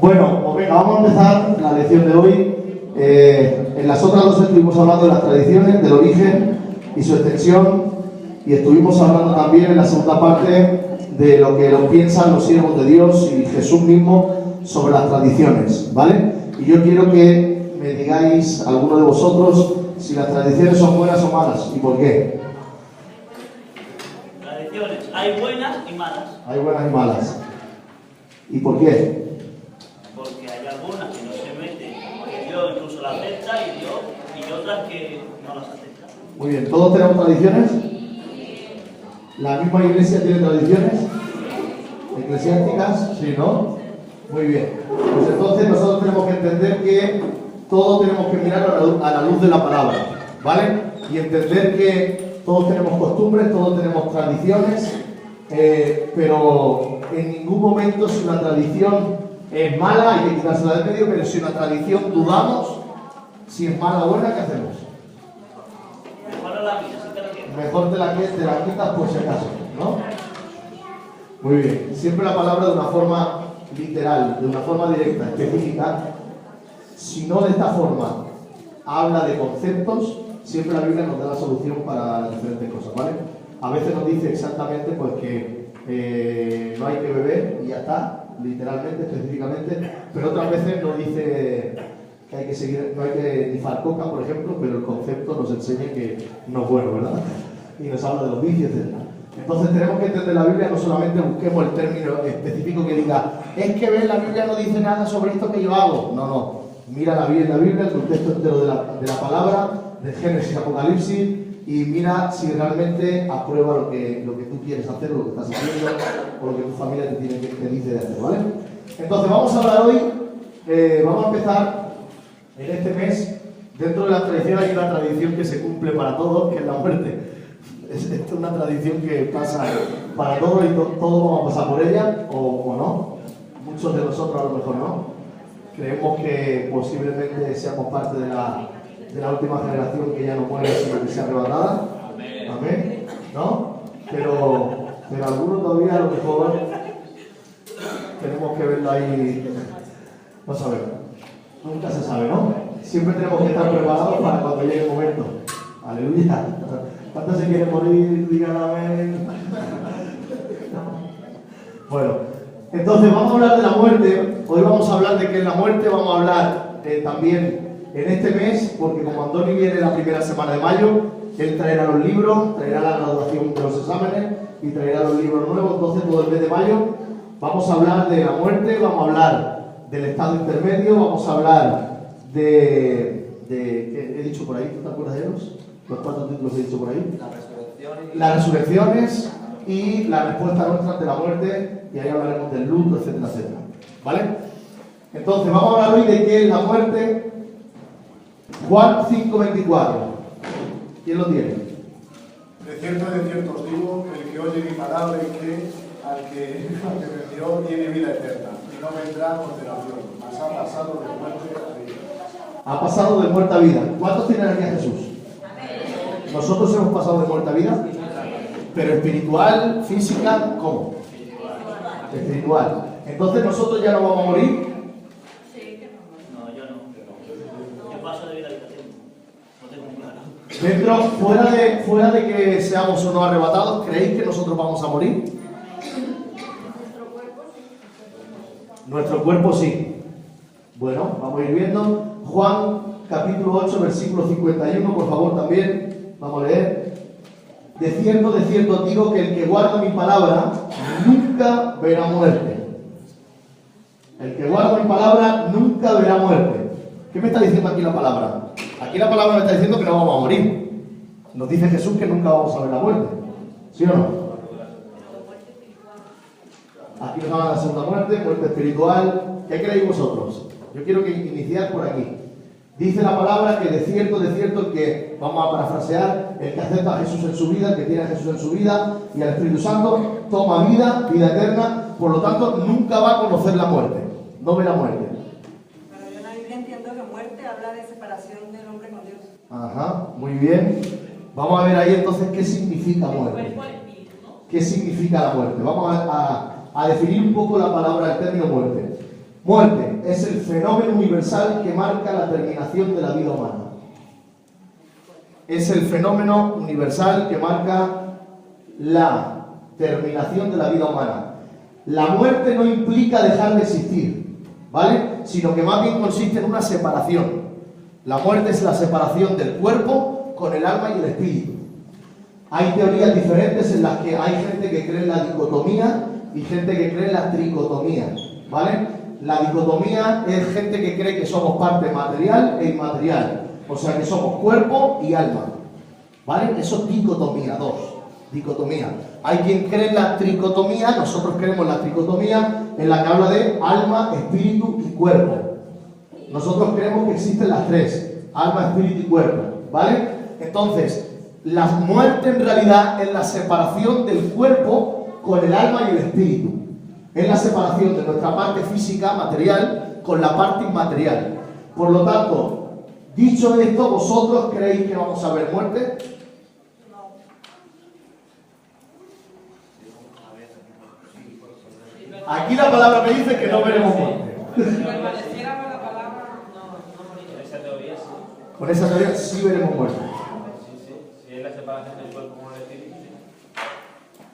Bueno, pues venga, vamos a empezar la lección de hoy. En las otras dos estuvimos hablando de las tradiciones, del origen y su extensión, y estuvimos hablando también en la segunda parte de lo que lo piensan los siervos de Dios y Jesús mismo sobre las tradiciones, ¿vale? Y yo quiero que me digáis, alguno de vosotros, si las tradiciones son buenas o malas y por qué. Tradiciones, hay buenas y malas. Hay buenas y malas. ¿Y por qué? Porque hay algunas que no se meten, que Dios incluso las acepta y otras que no las acepta. Muy bien, ¿todos tenemos tradiciones? ¿La misma iglesia tiene tradiciones eclesiásticas? Sí, ¿no? Muy bien. Pues entonces nosotros tenemos que entender que todos tenemos que mirar a la luz de la palabra, ¿vale? Y entender que todos tenemos costumbres, todos tenemos tradiciones, pero en ningún momento si una tradición es mala hay que quitársela del medio, pero si una tradición dudamos si es mala o buena, ¿qué hacemos? Mejor no la vida, si te la quieres. Mejor te la quitas por si acaso, ¿no? Muy bien. Siempre la palabra de una forma literal, de una forma directa, específica. Si no de esta forma habla de conceptos, siempre la Biblia nos da la solución para las diferentes cosas, ¿vale? A veces nos dice exactamente pues que no hay que beber y ya está, literalmente, específicamente, pero otras veces nos dice que hay que seguir, no hay que nifar coca, por ejemplo, pero el concepto nos enseña que no es bueno, ¿verdad? Y nos habla de los vicios, etc. Entonces tenemos que entender la Biblia, no solamente busquemos el término específico que diga, es que ves, la Biblia no dice nada sobre esto que yo hago. No, no. Mira la Biblia, el contexto entero de la palabra, de Génesis, Apocalipsis, y mira si realmente aprueba lo que tú quieres hacer, o lo que estás haciendo, o lo que tu familia te dice de hacer, ¿vale? Entonces vamos a hablar hoy, vamos a empezar en este mes. Dentro de la tradición hay una tradición que se cumple para todos, que es la muerte. Esta es una tradición que pasa para todos y todos vamos a pasar por ella, o no. Muchos de nosotros a lo mejor no. Creemos que posiblemente seamos parte de la última generación que ya no muere sino que sea arrebatada. Amén. Amén. ¿No? Pero algunos todavía a lo mejor tenemos que verlo ahí. No sabemos. Nunca se sabe, ¿no? Siempre tenemos que estar preparados para cuando llegue el momento. Aleluya. ¿Cuántos se quieren morir? Digan amén. Bueno, entonces vamos a hablar de la muerte. Hoy vamos a hablar de qué es la muerte. Vamos a hablar también en este mes, porque como Andoni viene la primera semana de mayo, él traerá los libros, traerá la graduación de los exámenes y traerá los libros nuevos. Entonces todo el mes de mayo vamos a hablar de la muerte, vamos a hablar del estado intermedio, vamos a hablar ¿qué he dicho por ahí? ¿Tú te acuerdas de ellos? ¿Los cuatro títulos que he dicho por ahí? Las resurrecciones y la respuesta nuestra ante la muerte, y ahí hablaremos del luto, etcétera, etcétera. ¿Vale? Entonces, vamos a hablar hoy de qué es la muerte. Juan 5:24. ¿Quién lo tiene? De cierto os digo, que el que oye mi palabra y cree al que me envió tiene vida eterna, y no vendrá a condenación, mas ha pasado de muerte a vida. Ha pasado de muerte a vida. ¿Cuántos tienen aquí a Jesús? Nosotros hemos pasado de muerte a vida, pero espiritual, física, ¿cómo? Espiritual. Entonces nosotros ya no vamos a morir. No, yo no. Yo paso de vida a habitación. No tengo claro. Fuera de que seamos o no arrebatados, ¿creéis que nosotros vamos a morir? Nuestro cuerpo sí. Bueno, vamos a ir viendo. Juan capítulo 8, versículo 51, por favor, también. Vamos a leer. De cierto os digo que el que guarda mi palabra nunca verá muerte. El que guarda mi palabra nunca verá muerte. ¿Qué me está diciendo aquí la palabra? Aquí la palabra me está diciendo que no vamos a morir. Nos dice Jesús que nunca vamos a ver la muerte. ¿Sí o no? Aquí nos habla de la segunda muerte, muerte espiritual. ¿Qué creéis vosotros? Yo quiero que iniciar por aquí. Dice la palabra que de cierto que, vamos a parafrasear, el que acepta a Jesús en su vida, el que tiene a Jesús en su vida y al Espíritu Santo, toma vida eterna, por lo tanto nunca va a conocer la muerte, no ve la muerte. Pero yo en la Biblia entiendo que muerte habla de separación del hombre con Dios. Ajá, muy bien. Vamos a ver ahí entonces qué significa muerte. ¿Qué significa la muerte? Vamos a definir un poco la palabra, el término muerte. Muerte. es el fenómeno universal que marca la terminación de la vida humana. Es el fenómeno universal que marca la terminación de la vida humana. La muerte no implica dejar de existir, ¿vale? Sino que más bien consiste en una separación. La muerte es la separación del cuerpo con el alma y el espíritu. Hay teorías diferentes en las que hay gente que cree en la dicotomía y gente que cree en la tricotomía, ¿vale? La dicotomía es gente que cree que somos parte material e inmaterial, o sea que somos cuerpo y alma, ¿vale? Eso es dicotomía, dos, dicotomía. Hay quien cree en la tricotomía, nosotros creemos en la tricotomía, en la que habla de alma, espíritu y cuerpo. Nosotros creemos que existen las tres, alma, espíritu y cuerpo, ¿vale? Entonces, la muerte en realidad es la separación del cuerpo con el alma y el espíritu. Es la separación de nuestra parte física, material, con la parte inmaterial. Por lo tanto, dicho esto, ¿vosotros creéis que vamos a ver muerte? Aquí la palabra me dice que no veremos muerte. Con esa teoría sí veremos muerte. Si es la separación del cuerpo con el espíritu.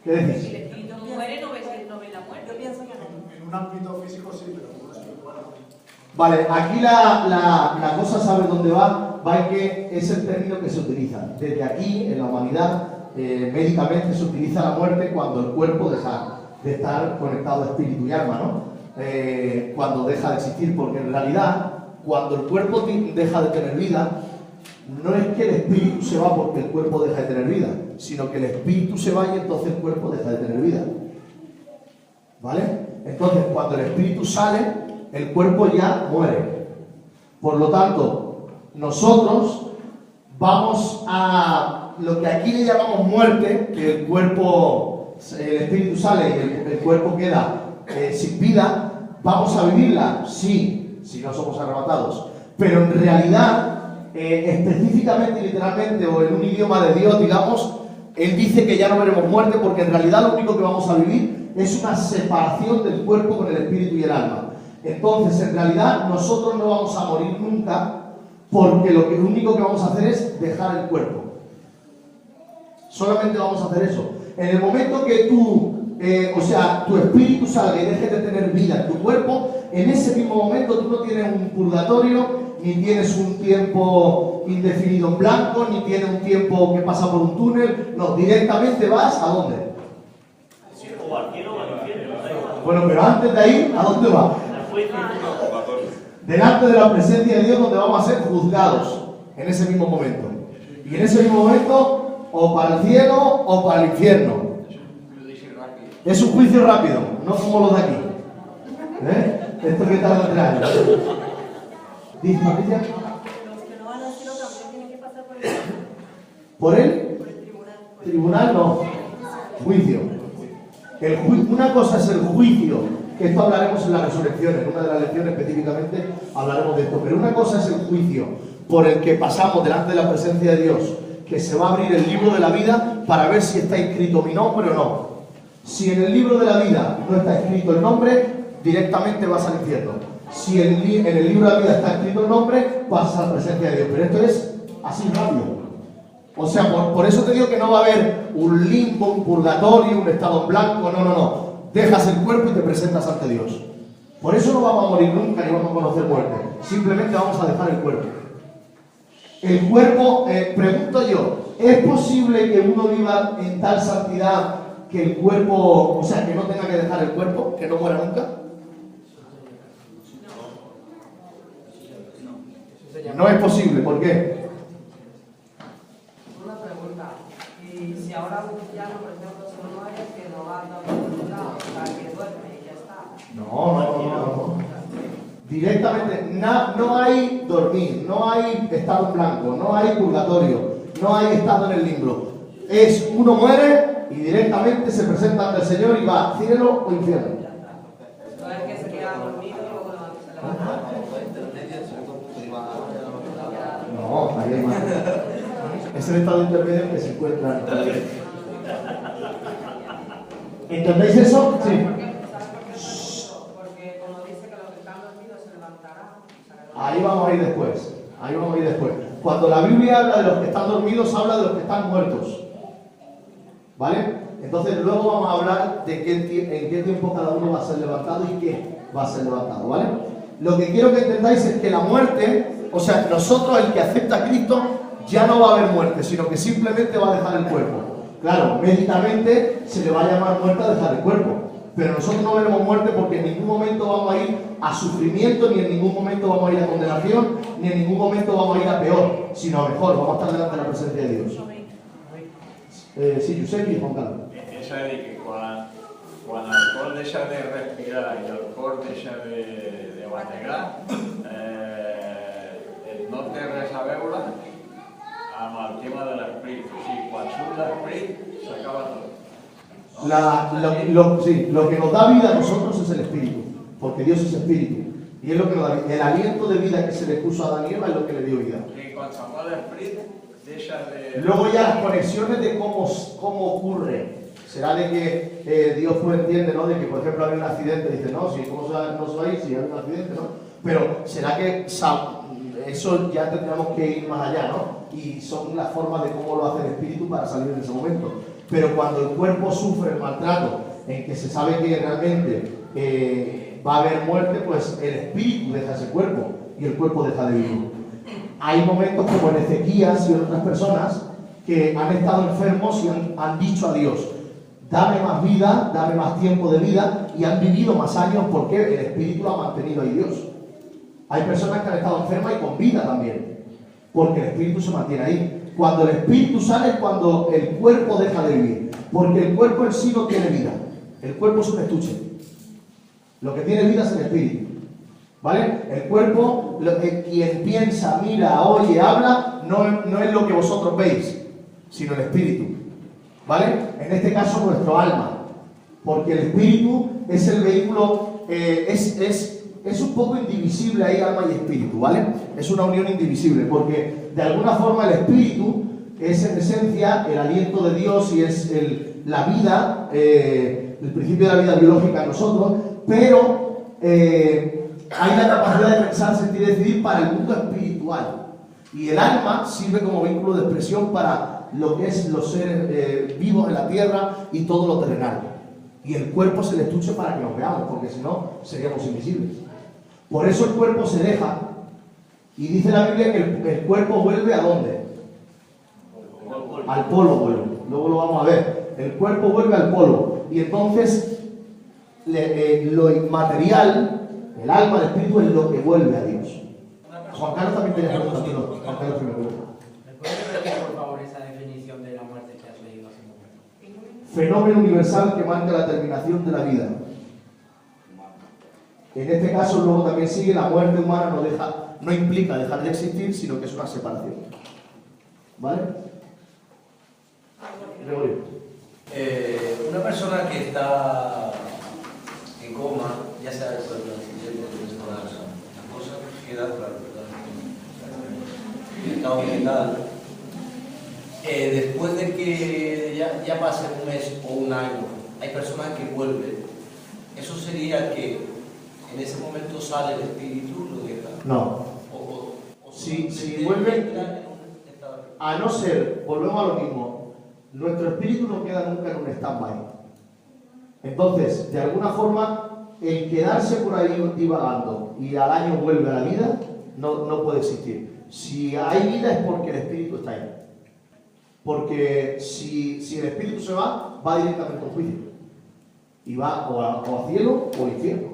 ¿Qué decís? Si el espíritu muere, no ve la muerte. Yo pienso que no. En un ámbito físico sí, pero en un espiritual no. Vale, aquí la cosa, ¿sabes dónde va? Va en que es el término que se utiliza. Desde aquí, en la humanidad, médicamente se utiliza la muerte cuando el cuerpo deja de estar conectado a espíritu y alma, ¿no? Cuando deja de existir, porque en realidad, cuando el cuerpo deja de tener vida, no es que el espíritu se va porque el cuerpo deja de tener vida, sino que el espíritu se va y entonces el cuerpo deja de tener vida. ¿Vale? Entonces, cuando el espíritu sale, el cuerpo ya muere. Por lo tanto, nosotros vamos a lo que aquí le llamamos muerte, que el cuerpo, el espíritu sale y el cuerpo queda sin vida, vamos a vivirla, sí, si no somos arrebatados. Pero en realidad, específicamente, literalmente, o en un idioma de Dios, digamos, Él dice que ya no veremos muerte, porque en realidad lo único que vamos a vivir es una separación del cuerpo con el espíritu y el alma. Entonces, en realidad, nosotros no vamos a morir nunca, porque lo único que vamos a hacer es dejar el cuerpo. Solamente vamos a hacer eso. En el momento que tu espíritu salga y deje de tener vida en tu cuerpo, en ese mismo momento tú no tienes un purgatorio, ni tienes un tiempo indefinido en blanco, ni tienes un tiempo que pasa por un túnel. No, directamente vas ¿a dónde? O al cielo o al infierno. Bueno, pero antes de ahí, ¿a dónde vas? Delante de la presencia de Dios, donde vamos a ser juzgados en ese mismo momento. Y en ese mismo momento, o para el cielo o para el infierno. Es un juicio rápido, no como los de aquí. Esto que tarda 3 años. ¿Dice Patricia? Los que no van al cielo también tienen que pasar por el ¿Por él? por el tribunal. Tribunal no. Juicio. Una cosa es el juicio, que esto hablaremos en la resurrección, en una de las lecciones específicamente hablaremos de esto, pero una cosa es el juicio por el que pasamos delante de la presencia de Dios, que se va a abrir el libro de la vida para ver si está escrito mi nombre o no. Si en el libro de la vida no está escrito el nombre, directamente vas al infierno. Si en el libro de la vida está escrito el nombre, pasas a la presencia de Dios. Pero esto es así rápido. O sea, por eso te digo que no va a haber un limbo, un purgatorio, un estado en blanco. No. Dejas el cuerpo y te presentas ante Dios. Por eso no vamos a morir nunca ni vamos a conocer muerte. Simplemente vamos a dejar el cuerpo. El cuerpo, pregunto yo, ¿es posible que uno viva en tal santidad que el cuerpo, o sea, que no tenga que dejar el cuerpo, que no muera nunca? No es posible, ¿por qué? Una pregunta. Y si ahora un cristiano, por ejemplo, se muere, que no va a dar resultado, o sea, que duerme y ya está. No. Directamente, no hay dormir, no hay estado en blanco, no hay purgatorio, no hay estado en el limbo. Es uno muere y directamente se presenta ante el Señor y va cielo o infierno. No es que se queda dormido y luego se levanta. No, ahí hay más. Es el estado intermedio en que se encuentra. ¿Entendéis eso? Sí. Porque como dice que los que están dormidos se levantan. Ahí vamos a ir después. Ahí vamos a ir después. Cuando la Biblia habla de los que están dormidos, habla de los que están muertos. ¿Vale? Entonces luego vamos a hablar de en qué tiempo cada uno va a ser levantado y qué va a ser levantado. ¿Vale? Lo que quiero que entendáis es que la muerte, o sea, nosotros, el que acepta a Cristo, ya no va a haber muerte, sino que simplemente va a dejar el cuerpo. Claro, médicamente se le va a llamar muerte a dejar el cuerpo, pero nosotros no veremos muerte porque en ningún momento vamos a ir a sufrimiento, ni en ningún momento vamos a ir a condenación, ni en ningún momento vamos a ir a peor, sino a mejor, vamos a estar delante de la presencia de Dios. Sí, Josep y Juan Carlos. Eso es de que cuando el cor deja de respirar y el cor deja de bategar, el no té res a veure amb el tema de l'esperit. O sigui, quan surt l'esperit, s'acaba tot. Lo que nos da vida a nosotros es el espíritu, porque Dios es espíritu. Y es lo que nos da vida. El aliento de vida que se le puso a Adán y Eva es lo que le dio vida. O sigui, quan se'n va l'esperit, deixa de... Luego ya las conexiones de cómo ocurre. Será de que Dios pues entiende, ¿no? De que, por ejemplo, hay un accidente, dice, no, si ¿cómo no sabéis si hay un accidente, no? Pero será que eso ya tendríamos que ir más allá, ¿no? Y son las formas de cómo lo hace el espíritu para salir en ese momento. Pero cuando el cuerpo sufre el maltrato, en que se sabe que realmente va a haber muerte, pues el espíritu deja ese cuerpo y el cuerpo deja de vivir. Hay momentos como en Ezequías y en otras personas que han estado enfermos y han dicho a Dios, dame más vida, dame más tiempo de vida, y han vivido más años porque el espíritu lo ha mantenido ahí Dios. Hay personas que han estado enfermas y con vida también, porque el espíritu se mantiene ahí. Cuando el espíritu sale es cuando el cuerpo deja de vivir, porque el cuerpo en sí no tiene vida. El cuerpo es un estuche. Lo que tiene vida es el espíritu. ¿Vale? El cuerpo, quien piensa, mira, oye, habla, no es lo que vosotros veis, sino el espíritu. ¿Vale? En este caso nuestro alma, porque el espíritu es el vehículo, es un poco indivisible ahí, alma y espíritu, ¿vale? Es una unión indivisible, porque de alguna forma el espíritu es en esencia el aliento de Dios y es la vida, el principio de la vida biológica en nosotros, pero hay la capacidad de pensar, sentir y decidir para el mundo espiritual. Y el alma sirve como vehículo de expresión para lo que es los seres vivos en la tierra y todo lo terrenal. Y el cuerpo es el estuche para que nos veamos, porque si no, seríamos invisibles. Por eso el cuerpo se deja. Y dice la Biblia que el cuerpo vuelve ¿a dónde? Al polvo vuelve. Luego lo vamos a ver. El cuerpo vuelve al polvo. Y entonces lo inmaterial, el alma, el espíritu, es lo que vuelve a Dios. Juan Carlos también tenía preguntas. Juan Carlos primero. ¿Me puedes repetir, por favor, esa definición de la muerte que has leído hace un momento? Fenómeno universal que marca la terminación de la vida. En este caso luego también sigue la muerte humana, no implica dejar de existir, sino que es una separación. ¿Vale? Una persona que está en coma, ya sea por el accidente o las cosas, queda claro, el estado vegetal. Después de que ya pase un mes o un año, hay personas que vuelven. Eso sería que en ese momento sale el espíritu, lo deja. No. Si vuelven, a no ser, volvemos a lo mismo, nuestro espíritu no queda nunca en un stand-by. Entonces, de alguna forma, el quedarse por ahí divagando y al año vuelve a la vida, no puede existir. Si hay vida es porque el espíritu está ahí. Porque si el espíritu se va directamente al juicio. Y va o a cielo o al infierno.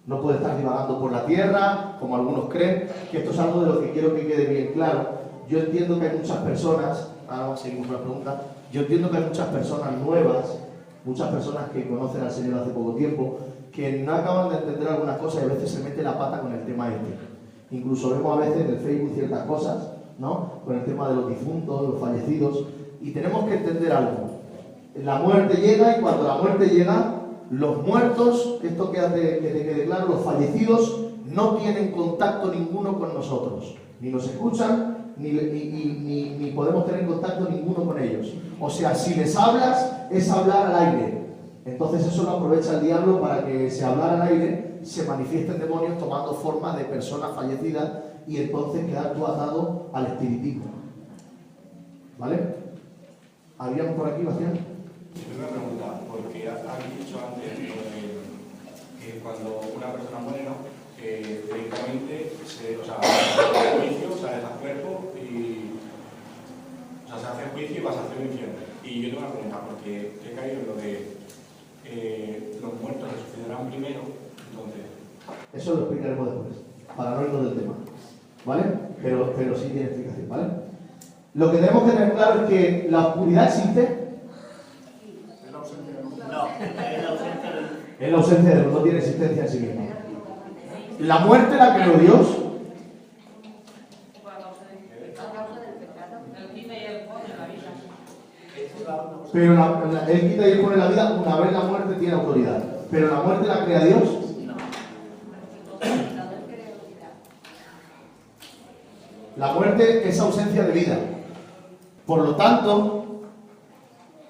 No puede estar divagando por la tierra, como algunos creen, que esto es algo de lo que quiero que quede bien claro. Yo entiendo que hay muchas personas, ahora seguimos con la pregunta, yo entiendo que hay muchas personas nuevas, muchas personas que conocen al Señor hace poco tiempo, que no acaban de entender algunas cosas y a veces se mete la pata con el tema este. Incluso vemos a veces en el Facebook ciertas cosas, ¿no? Con el tema de los difuntos, los fallecidos, y tenemos que entender algo. La muerte llega y cuando la muerte llega, los muertos, esto que te quede claro, los fallecidos no tienen contacto ninguno con nosotros. Ni nos escuchan, ni podemos tener contacto ninguno con ellos. O sea, si les hablas, es hablar al aire. Entonces eso lo aprovecha el diablo para que se hablara al aire se manifiesten demonios tomando forma de personas fallecidas y entonces quedar tú atado al espiritismo. ¿Vale? ¿Habíamos por aquí, Bastián? Una pregunta, porque has dicho antes que cuando una persona muere, ¿no? Directamente se hace juicio, sales al cuerpo y se hace juicio y vas a hacer un infierno. Y yo tengo una pregunta, porque he caído en lo de los muertos resucitarán primero, entonces... Eso lo explicaremos después, para no irnos del tema, ¿vale? Pero sí tiene explicación, ¿vale? Lo que tenemos que tener claro es que la oscuridad existe. No, es la ausencia de... Es la ausencia de Dios, no tiene existencia en sí misma. La muerte la creó Dios. Pero Él quita y Él pone la vida, una vez la muerte tiene autoridad. Pero la muerte la crea Dios. La muerte es ausencia de vida. Por lo tanto,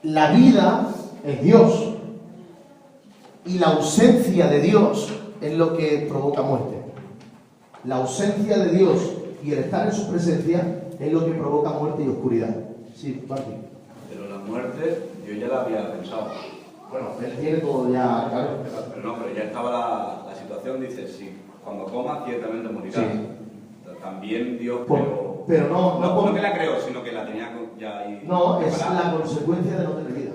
la vida es Dios. Y la ausencia de Dios es lo que provoca muerte. La ausencia de Dios y el estar en su presencia es lo que provoca muerte y oscuridad. Sí, Martín. Pero la muerte yo ya la había pensado. Bueno, él tiene todo ya claro. Pero ya estaba la situación, dice, sí, cuando comas ciertamente morirás. Sí. También Dios pero no que la creó, sino que la tenía ya ahí. No, es la consecuencia de no tener vida.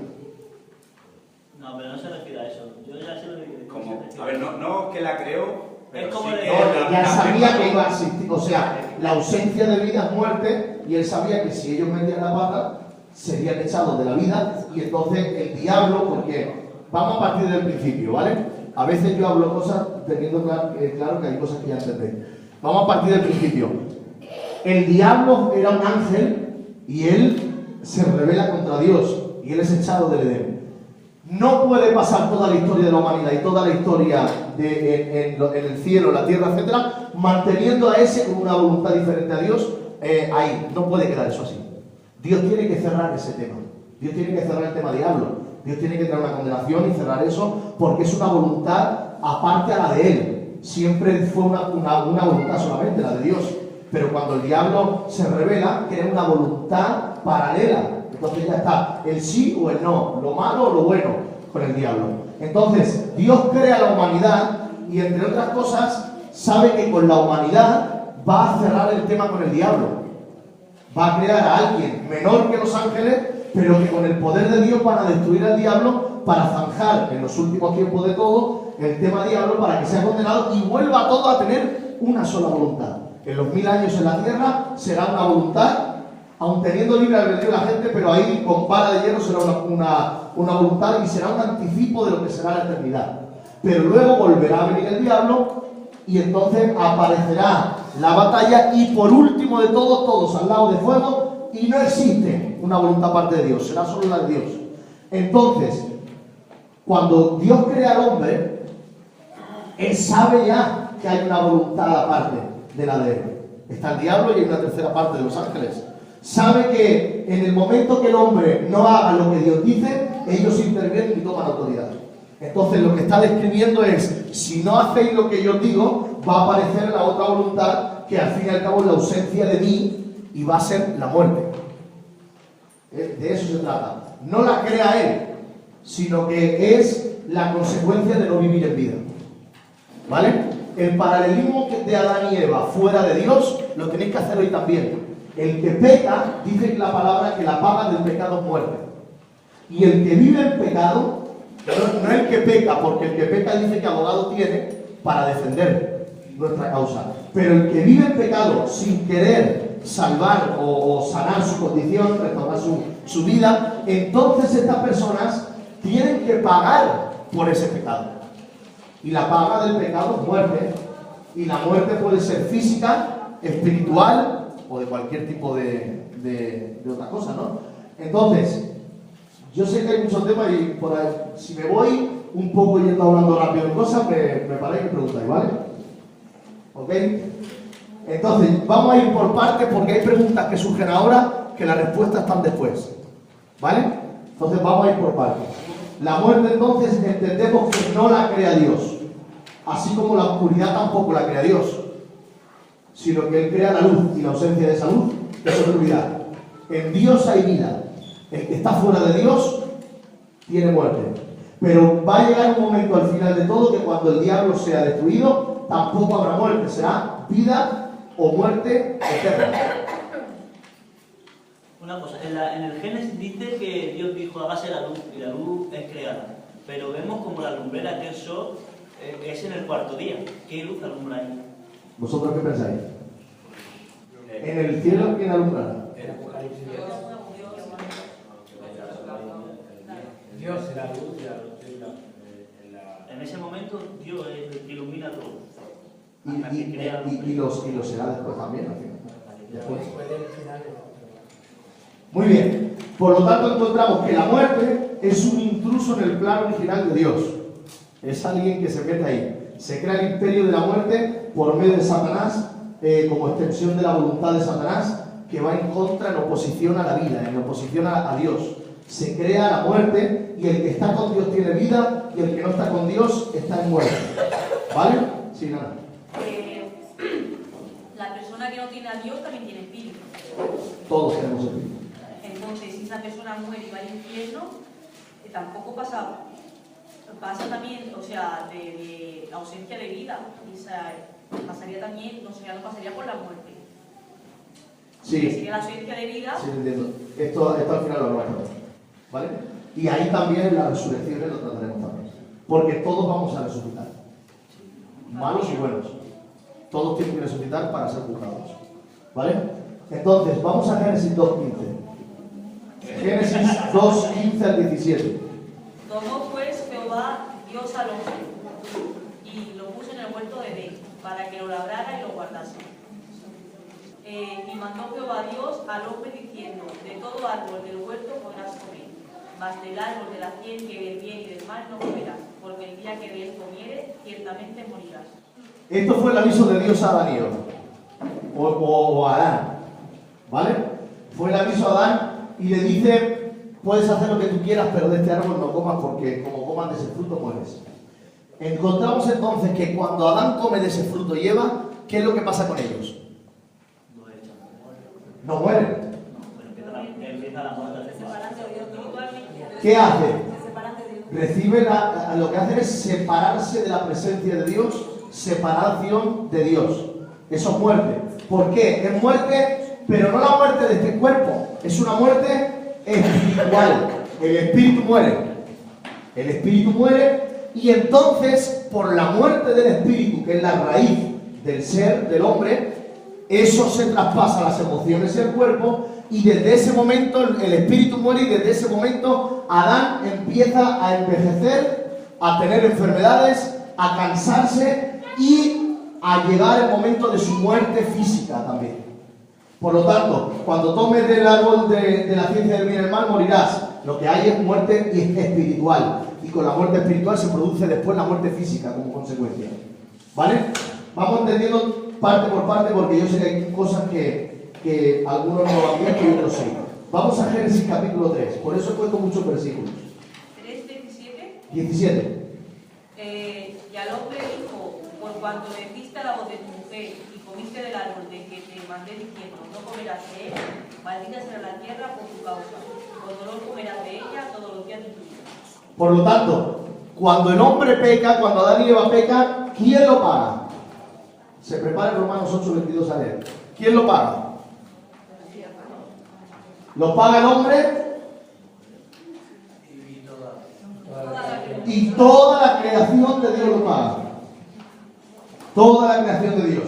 No, pero no se refiere a eso. Yo ya sé lo que... Como, a ver, no que la creó, pero es como sí de... que ya sabía que iba a existir, o sea, la ausencia de vida es muerte, y él sabía que si ellos metían la pata, serían echados de la vida, y entonces el diablo, porque vamos a partir del principio, ¿vale? A veces yo hablo cosas teniendo claro que hay cosas que ya entendéis. Vamos a partir del principio. El diablo era un ángel, y él se rebela contra Dios, y él es echado del Edén. No puede pasar toda la historia de la humanidad y toda la historia en el cielo, la tierra, etcétera, manteniendo a ese con una voluntad diferente a Dios ahí. No puede quedar eso así. Dios tiene que cerrar ese tema. Dios tiene que cerrar el tema diablo. Dios tiene que traer una condenación y cerrar eso porque es una voluntad aparte a la de Él. Siempre fue una voluntad solamente, la de Dios. Pero cuando el diablo se revela, tiene una voluntad paralela. Entonces ya está el sí o el no, lo malo o lo bueno con el diablo. Entonces Dios crea la humanidad y entre otras cosas sabe que con la humanidad va a cerrar el tema con el diablo. Va a crear a alguien menor que los ángeles, pero que con el poder de Dios van a destruir al diablo para zanjar en los últimos tiempos de todo el tema diablo para que sea condenado y vuelva todo a tener una sola voluntad. En los 1000 años en la tierra será una voluntad, aun teniendo libre albedrío la gente, pero ahí con vara de hierro será una voluntad y será un anticipo de lo que será la eternidad. Pero luego volverá a venir el diablo y entonces aparecerá la batalla y por último de todo, todos al lado de fuego y no existe una voluntad aparte de Dios, será solo la de Dios. Entonces, cuando Dios crea al hombre, Él sabe ya que hay una voluntad aparte de la de Él. Está el diablo y hay una tercera parte de los ángeles. Sabe que en el momento que el hombre no haga lo que Dios dice, ellos intervienen y toman autoridad. Entonces lo que está describiendo es, si no hacéis lo que yo digo, va a aparecer la otra voluntad que al fin y al cabo es la ausencia de mí y va a ser la muerte. De eso se trata. No la crea Él, sino que es la consecuencia de no vivir en vida. ¿Vale? El paralelismo de Adán y Eva fuera de Dios lo tenéis que hacer hoy también. El que peca, dice la palabra que la paga del pecado es muerte. Y el que vive en pecado, no el que peca, porque el que peca dice que abogado tiene para defender nuestra causa. Pero el que vive en pecado sin querer salvar o sanar su condición, restaurar su vida, entonces estas personas tienen que pagar por ese pecado. Y la paga del pecado es muerte. Y la muerte puede ser física, espiritual o de cualquier tipo de otra cosa, ¿no? Entonces, yo sé que hay muchos temas y por ahí, si me voy un poco yendo hablando rápido de cosas, me paráis y me preguntáis, ¿vale? ¿Ok? Entonces, vamos a ir por partes porque hay preguntas que surgen ahora que las respuestas están después, ¿vale? Entonces vamos a ir por partes. La muerte entonces entendemos que no la crea Dios. Así como la oscuridad tampoco la crea Dios, sino que Él crea la luz, y la ausencia de esa luz es oscuridad. En Dios hay vida. El que está fuera de Dios tiene muerte. Pero va a llegar un momento al final de todo que cuando el diablo sea destruido, tampoco habrá muerte, será vida o muerte eterna. Una cosa, en el Génesis dice que Dios dijo hágase la luz y la luz es creada. Pero vemos como la lumbrera que el sol es en el cuarto día. ¿Qué luz alumbra ahí? ¿Vosotros qué pensáis? ¿En el cielo quién alumbrará? Dios es la luz y la luz En ese momento Dios es el que ilumina todo. Y lo será después también, al final. Después. después del final. Muy bien. Por lo tanto, encontramos que la muerte es un intruso en el plan original de Dios. Es alguien que se mete ahí. Se crea el imperio de la muerte por medio de Satanás, como extensión de la voluntad de Satanás, que va en contra, en oposición a la vida, en oposición a Dios. Se crea la muerte y el que está con Dios tiene vida y el que no está con Dios está en muerte. ¿Vale? Sí, nada. La persona que no tiene a Dios también tiene espíritu. Todos tenemos espíritu. Entonces, si esa persona muere y va al infierno, tampoco pasa también, o sea, de ausencia de vida. Pasaría también, no pasaría por la muerte. Sí. Sería la ausencia de vida. Sí, entiendo. Esto al final lo hablamos. ¿Vale? Y ahí también en las resurrecciones lo trataremos también. Porque todos vamos a resucitar. Malos y buenos. Todos tienen que resucitar para ser juzgados. ¿Vale? Entonces, vamos a Génesis 2.15. Génesis 2.15 al 17. Tomó pues Jehová Dios al hombre y lo puso en el huerto de Edén para que lo labrara y lo guardase. Y mandó Jehová Dios al hombre diciendo: de todo árbol del huerto podrás comer, mas del árbol de la ciencia y del bien y del mal no comerás, porque el día que de él comieres, ciertamente morirás. Esto fue el aviso de Dios a Adán y Eva, o a Adán, ¿vale? Fue el aviso a Adán y le dice: puedes hacer lo que tú quieras, pero de este árbol no comas, porque como comas de ese fruto mueres. Encontramos entonces que cuando Adán come de ese fruto y Eva, ¿qué es lo que pasa con ellos? No mueren. ¿Qué hacen? Reciben lo que hacen es separarse de la presencia de Dios, separación de Dios. Eso es muerte. ¿Por qué? Es muerte, pero no la muerte de este cuerpo, es una muerte espiritual. El espíritu muere. El espíritu muere y entonces, por la muerte del espíritu, que es la raíz del ser, del hombre, eso se traspasa a las emociones y el cuerpo, y desde ese momento el espíritu muere y desde ese momento Adán empieza a envejecer, a tener enfermedades, a cansarse y a llegar el momento de su muerte física también. Por lo tanto, cuando tomes del árbol de la ciencia del bien y del mal, morirás. Lo que hay es muerte espiritual, y con la muerte espiritual se produce después la muerte física como consecuencia. ¿Vale? Vamos entendiendo parte por parte, porque yo sé que hay cosas que algunos no lo han visto y otros sí. Vamos a Génesis capítulo 3, por eso he puesto muchos versículos. 3:17. 17. Y al hombre dijo: por cuanto deciste la voz de tu mujer y comiste del árbol de que te mandé diciendo: no comerás de él, maldita será la tierra por tu causa, con dolor comerás de ella todos los días de tu vida. Por lo tanto, cuando el hombre peca, cuando Adán y Eva pecan, ¿quién lo paga? Se prepara en Romanos 8:22 a leer. ¿Quién lo paga? ¿Lo paga el hombre? Y toda la creación de Dios lo paga. Toda la creación de Dios.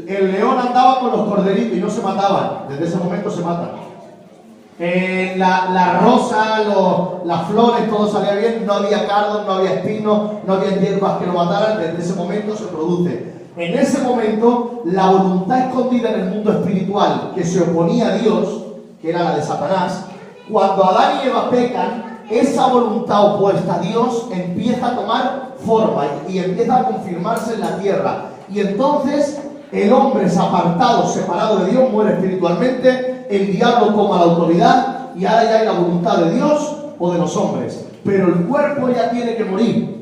El león andaba con los corderitos y no se mataban. Desde ese momento se matan. La rosa, las flores, todo salía bien. No había cardos, no había espinos, no había hierbas que lo mataran. Desde ese momento se produce. En ese momento, la voluntad escondida en el mundo espiritual que se oponía a Dios, que era la de Satanás, cuando Adán y Eva pecan, esa voluntad opuesta a Dios empieza a tomar forma y empieza a confirmarse en la tierra. Y entonces el hombre es apartado, separado de Dios, muere espiritualmente, el diablo toma la autoridad y ahora ya hay la voluntad de Dios o de los hombres. Pero el cuerpo ya tiene que morir.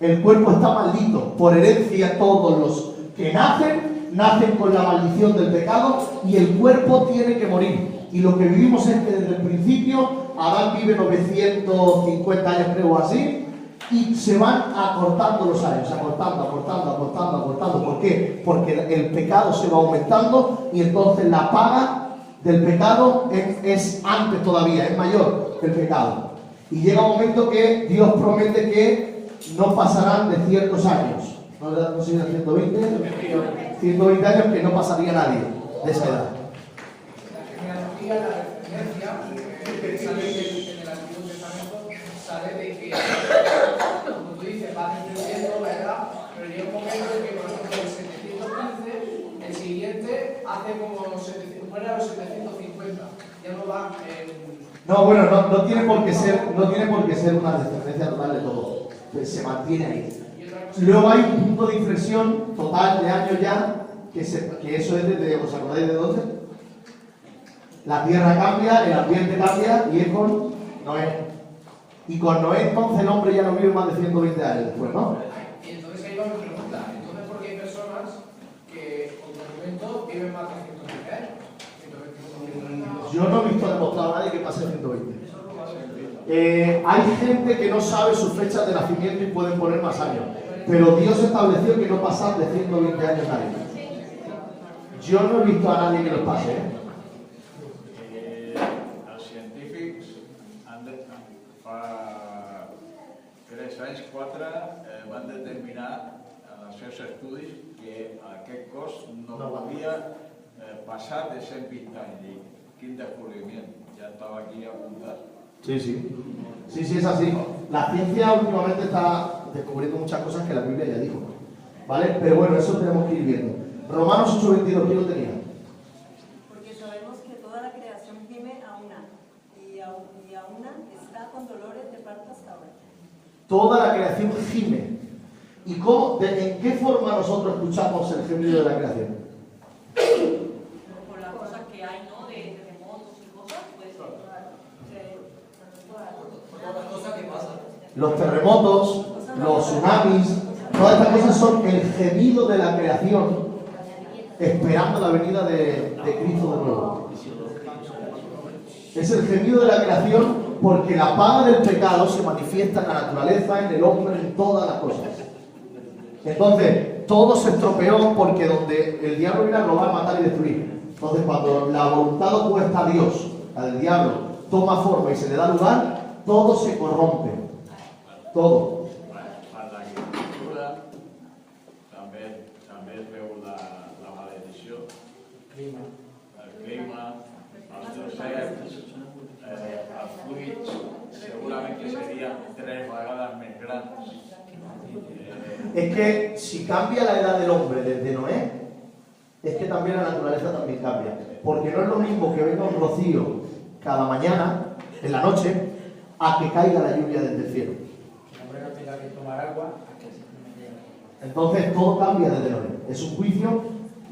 El cuerpo está maldito. Por herencia todos los que nacen con la maldición del pecado y el cuerpo tiene que morir. Y lo que vivimos es que desde el principio Adán vive 950 años, creo así, y se van acortando los años, acortando. ¿Por qué? Porque el pecado se va aumentando y entonces la paga del pecado es antes todavía, es mayor que el pecado. Y llega un momento que Dios promete que no pasarán de ciertos años. ¿No sé si eran 120? 120 años que no pasaría nadie de esa edad. La genealogía, la referencia, sale en el Antiguo Testamento, sale de que, como tú dices, va disminuyendo, ¿verdad? Pero llega un momento en que, por ejemplo, el 715, el siguiente hace como 700, muere a los 750, ya no va en... No, bueno, no tiene por qué ser una descendencia total de todo, pues se mantiene ahí. Luego hay un punto de inflexión total de años ya, que eso es desde, ¿os acordáis de dónde? La tierra cambia, el ambiente cambia y es con Noé. Y con Noé entonces el hombre ya no vive más de 120 años después, ¿no? Y entonces ahí va mi pregunta, entonces ¿por qué hay personas que con documento viven más de 120 años? Yo no he visto demostrado a nadie que pase 120. Hay gente que no sabe sus fechas de nacimiento y pueden poner más años. Pero Dios estableció que no pasan de 120 años nadie. Yo no he visto a nadie que los pase. Els científics fa 3 anys, 4, van determinar en els seus estudis que aquest cos no podia passar de 120 anys. I quin descobriment, ja estava aquí apuntat. Sí, es así. La ciencia últimamente está descubriendo muchas cosas que la Biblia ya dijo, ¿vale? Pero bueno, eso tenemos que ir viendo. Romanos 8:22, ¿quién lo tenía? Porque sabemos que toda la creación gime a una, y a una está con dolores de parto hasta ahora. Toda la creación gime. ¿Y cómo, en qué forma nosotros escuchamos el gemido de la creación? Por las cosas que hay, ¿no? De terremotos y cosas, pues... Todas las cosas que pasan. Los terremotos, los tsunamis, todas estas cosas son el gemido de la creación esperando la venida de Cristo de nuevo. Es el gemido de la creación porque la paga del pecado se manifiesta en la naturaleza, en el hombre, en todas las cosas. Entonces, todo se estropeó porque donde el diablo viene a robar, matar y destruir. Entonces, cuando la voluntad opuesta a Dios, la del diablo, toma forma y se le da lugar, todo se corrompe. Todo. Per l'agricultura també es veu la maledició. El clima, els deserts, els fruits, segurament que serien 3 vegades més grans. Es que si cambia la edad del hombre desde Noé, es que también la naturaleza también cambia. Porque no es lo mismo que venga un rocío cada mañana, en la noche, a que caiga la lluvia desde el cielo. Que tomar agua. Entonces todo cambia desde Noé. Es un juicio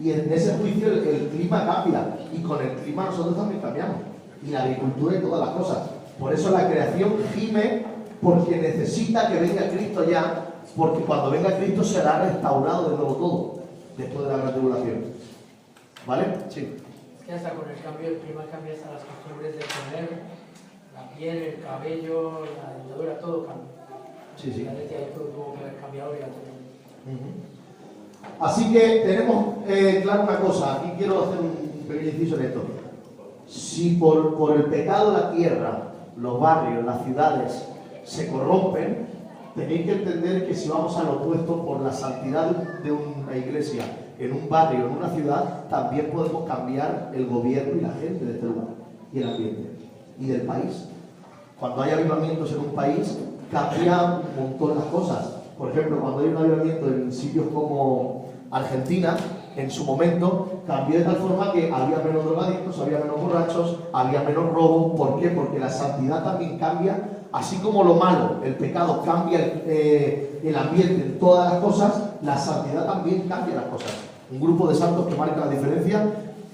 y en ese juicio el clima cambia. Y con el clima nosotros también cambiamos. Y la agricultura y todas las cosas. Por eso la creación gime porque necesita que venga Cristo ya. Porque cuando venga Cristo será restaurado de nuevo todo. Después de la gran tribulación. ¿Vale? Sí. Es que hasta con el cambio del clima cambian hasta las costumbres de comer, la piel, el cabello, la dentadura, todo cambia. Sí. La leche todo tuvo que haber cambiado obligatoriamente. Así que tenemos claro una cosa. Aquí quiero hacer un pequeño inciso en esto. Si por el pecado la tierra, los barrios, las ciudades se corrompen, tenéis que entender que si vamos al opuesto por la santidad de una iglesia, en un barrio, en una ciudad, también podemos cambiar el gobierno y la gente de este lugar, y el ambiente, y del país. Cuando hay avivamientos en un país, cambia un montón las cosas. Por ejemplo, cuando hay un avivamiento en sitios como Argentina, en su momento, cambió de tal forma que había menos drogadictos, había menos borrachos, había menos robo. ¿Por qué? Porque la santidad también cambia, así como lo malo, el pecado cambia el ambiente en todas las cosas, la santidad también cambia las cosas. Un grupo de santos que marca la diferencia,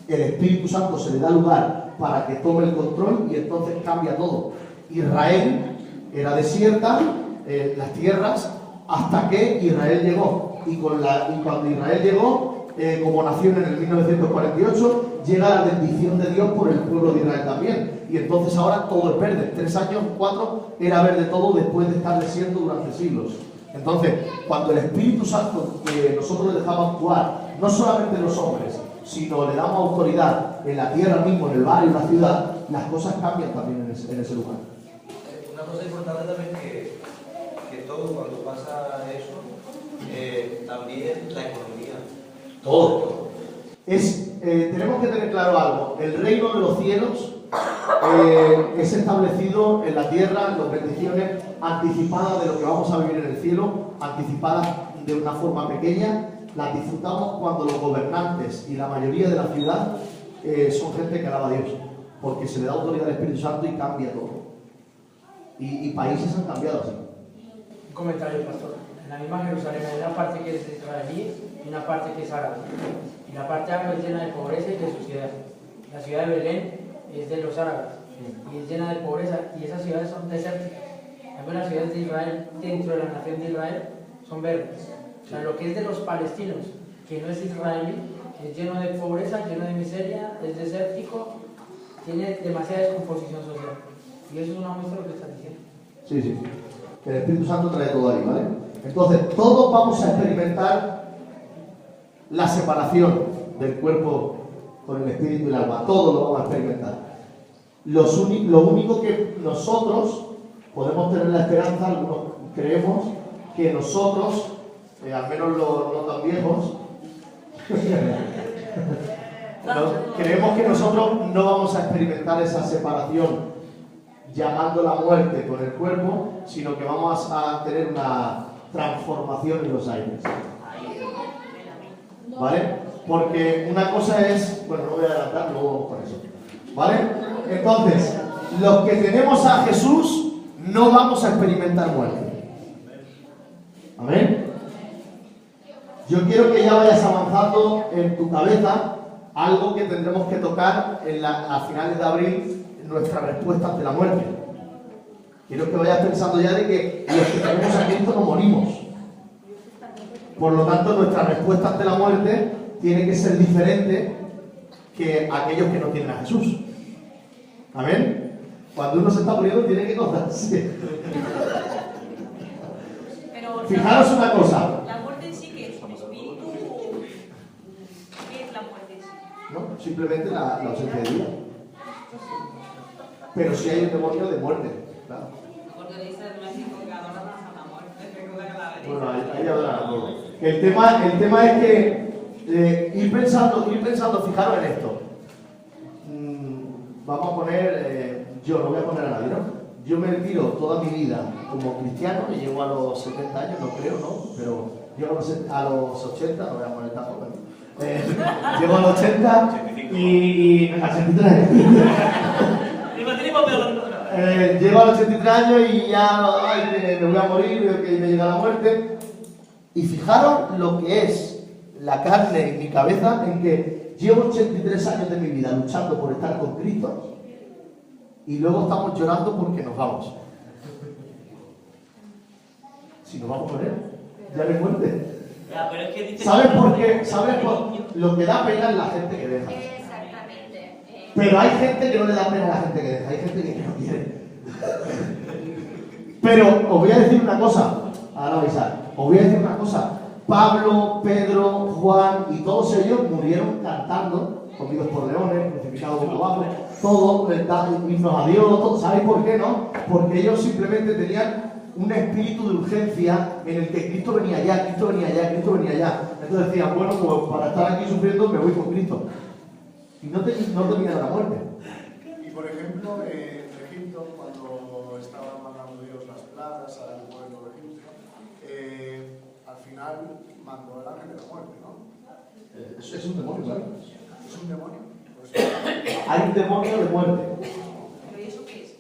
el Espíritu Santo se le da lugar para que tome el control y entonces cambia todo. Israel era desierta, las tierras, hasta que Israel llegó. Y cuando Israel llegó, como nación en el 1948, llega la bendición de Dios por el pueblo de Israel también. Y entonces ahora todo es verde. 3 años, 4, era verde todo después de estar desierto durante siglos. Entonces, cuando el Espíritu Santo, que nosotros le dejamos actuar, no solamente los hombres, sino le damos autoridad en la tierra mismo, en el barrio, en la ciudad, las cosas cambian también en ese lugar. Una cosa importante también que todo cuando pasa eso, también la economía. Todo. Tenemos que tener claro algo. El reino de los cielos es establecido en la tierra, las bendiciones anticipadas de lo que vamos a vivir en el cielo, anticipadas de una forma pequeña. Las disfrutamos cuando los gobernantes y la mayoría de la ciudad son gente que alaba a Dios, porque se le da autoridad al Espíritu Santo y cambia todo. Y países han cambiado así. Un comentario, pastor. En la misma Jerusalén hay una parte que es israelí y una parte que es árabe. Y la parte árabe es llena de pobreza y de suciedad. La ciudad de Belén es de los árabes y es llena de pobreza, y esas ciudades son desérticas. Algunas ciudades de Israel, dentro de la nación de Israel, son verdes. O sea, lo que es de los palestinos, que no es israelí, es lleno de pobreza, lleno de miseria, es desértico, tiene demasiada descomposición social. Y eso es una muestra de lo que está diciendo. Sí, sí. Que el Espíritu Santo trae todo ahí, ¿vale? Entonces, todos vamos a experimentar la separación del cuerpo con el espíritu y el alma. Todos lo vamos a experimentar. Lo único que nosotros podemos tener la esperanza, algunos creemos, que nosotros, al menos los no tan viejos, creemos que nosotros no vamos a experimentar esa separación llamando la muerte con el cuerpo, sino que vamos a tener una transformación en los aires. ¿Vale? Porque una cosa es, bueno, no voy a adelantar, luego vamos con eso. ¿Vale? Entonces, los que tenemos a Jesús no vamos a experimentar muerte. ¿Amén? Yo quiero que ya vayas avanzando en tu cabeza algo que tendremos que tocar a finales de abril, nuestra respuesta ante la muerte. Quiero que vayas pensando ya de que los que tenemos a Cristo no morimos. Por lo tanto, nuestra respuesta ante la muerte tiene que ser diferente que aquellos que no tienen a Jesús. ¿Amén? Cuando uno se está muriendo tiene que gozarse. Fijaros una cosa. ¿La muerte en sí qué es? ¿Un espíritu? ¿Qué es la muerte en sí? No, simplemente la ausencia de vida. Pero sí hay un demonio de muerte, claro. Porque dice en México que adoran a la muerte. Bueno, ahí adoran a todo. El tema es que ir pensando, fijaros en esto. Vamos a poner, yo no voy a poner a nadie, ¿no? Yo me retiro toda mi vida como cristiano, y llego a los 70 años, no creo, ¿no? Pero llego a los 80, no voy a poner tampoco, ¿no? Llego a los 80 y a 83. Llego a los 83 años y ya me voy a morir, veo que me llega la muerte. Y fijaros lo que es la carne en mi cabeza, en que llevo 83 años de mi vida luchando por estar con Cristo y luego estamos llorando porque nos vamos. Si nos vamos a morir, ya no hay muerte. Ya, pero es que dice ¿Sabes por qué? ¿Sabes por lo que da pena es la gente que deja? Exactamente. Pero hay gente que no le da pena a la gente que deja, hay gente que no quiere. Pero os voy a decir una cosa, ahora vais a ver, os voy a decir una cosa. Pablo, Pedro, Juan y todos ellos murieron cantando, comidos por leones, crucificados por abajo, todos himnos a Dios, todo. ¿Sabéis por qué no? Porque ellos simplemente tenían un espíritu de urgencia en el que Cristo venía allá, Cristo venía allá, Cristo venía allá. Entonces decían, bueno, pues para estar aquí sufriendo me voy con Cristo. Y no tenían la muerte. Y por ejemplo, en Egipto, cuando estaban mandando Dios las plagas al pueblo egipcio, al final mandó el ángel de la muerte, ¿no? Es un demonio, ¿vale? ¿Es un demonio? Hay un demonio de muerte. ¿Pero y eso qué es?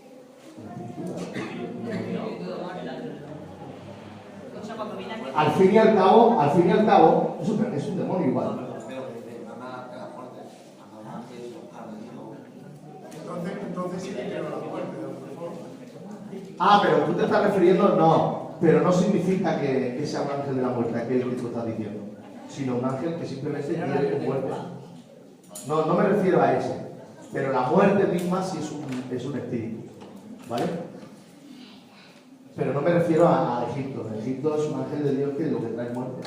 O sea, cuando viene aquí... Al fin y al cabo, es un demonio igual. Entonces sí que quiero la muerte de alguna forma. Ah, pero tú te estás refiriendo, no. pero no significa que sea un ángel de la muerte, aquel que tú estás diciendo, sino un ángel que simplemente quiere tu muerte. No me refiero a ese, pero la muerte misma sí es un espíritu, ¿vale? Pero no me refiero a Egipto. Egipto es un ángel de Dios que es lo que trae muerte.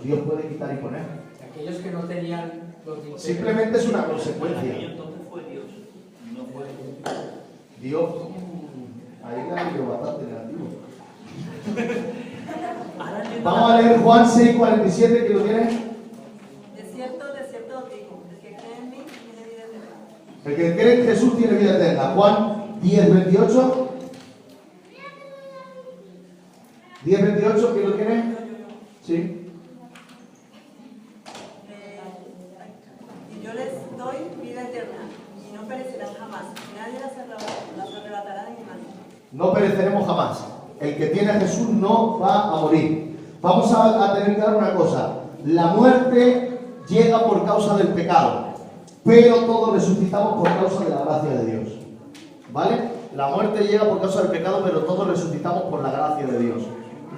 Dios puede quitar y poner. Aquellos que no tenían los imperios. Simplemente es una consecuencia. Entonces fue Dios, no fue Dios, ahí le ha habido bastante negativo. Vamos a leer Juan 6:47, ¿que lo tiene? De cierto os digo, el que cree en mí tiene vida eterna. El que cree en Jesús tiene vida eterna. Juan 10:28. 10:28, ¿quién lo tiene? Sí. Y yo les doy vida eterna, y no perecerán jamás. Nadie las arrebatará de mi mano. No pereceremos jamás. El que tiene a Jesús no va a morir. Vamos a tener claro una cosa. La muerte llega por causa del pecado, pero todos resucitamos por causa de la gracia de Dios. ¿Vale? La muerte llega por causa del pecado, pero todos resucitamos por la gracia de Dios.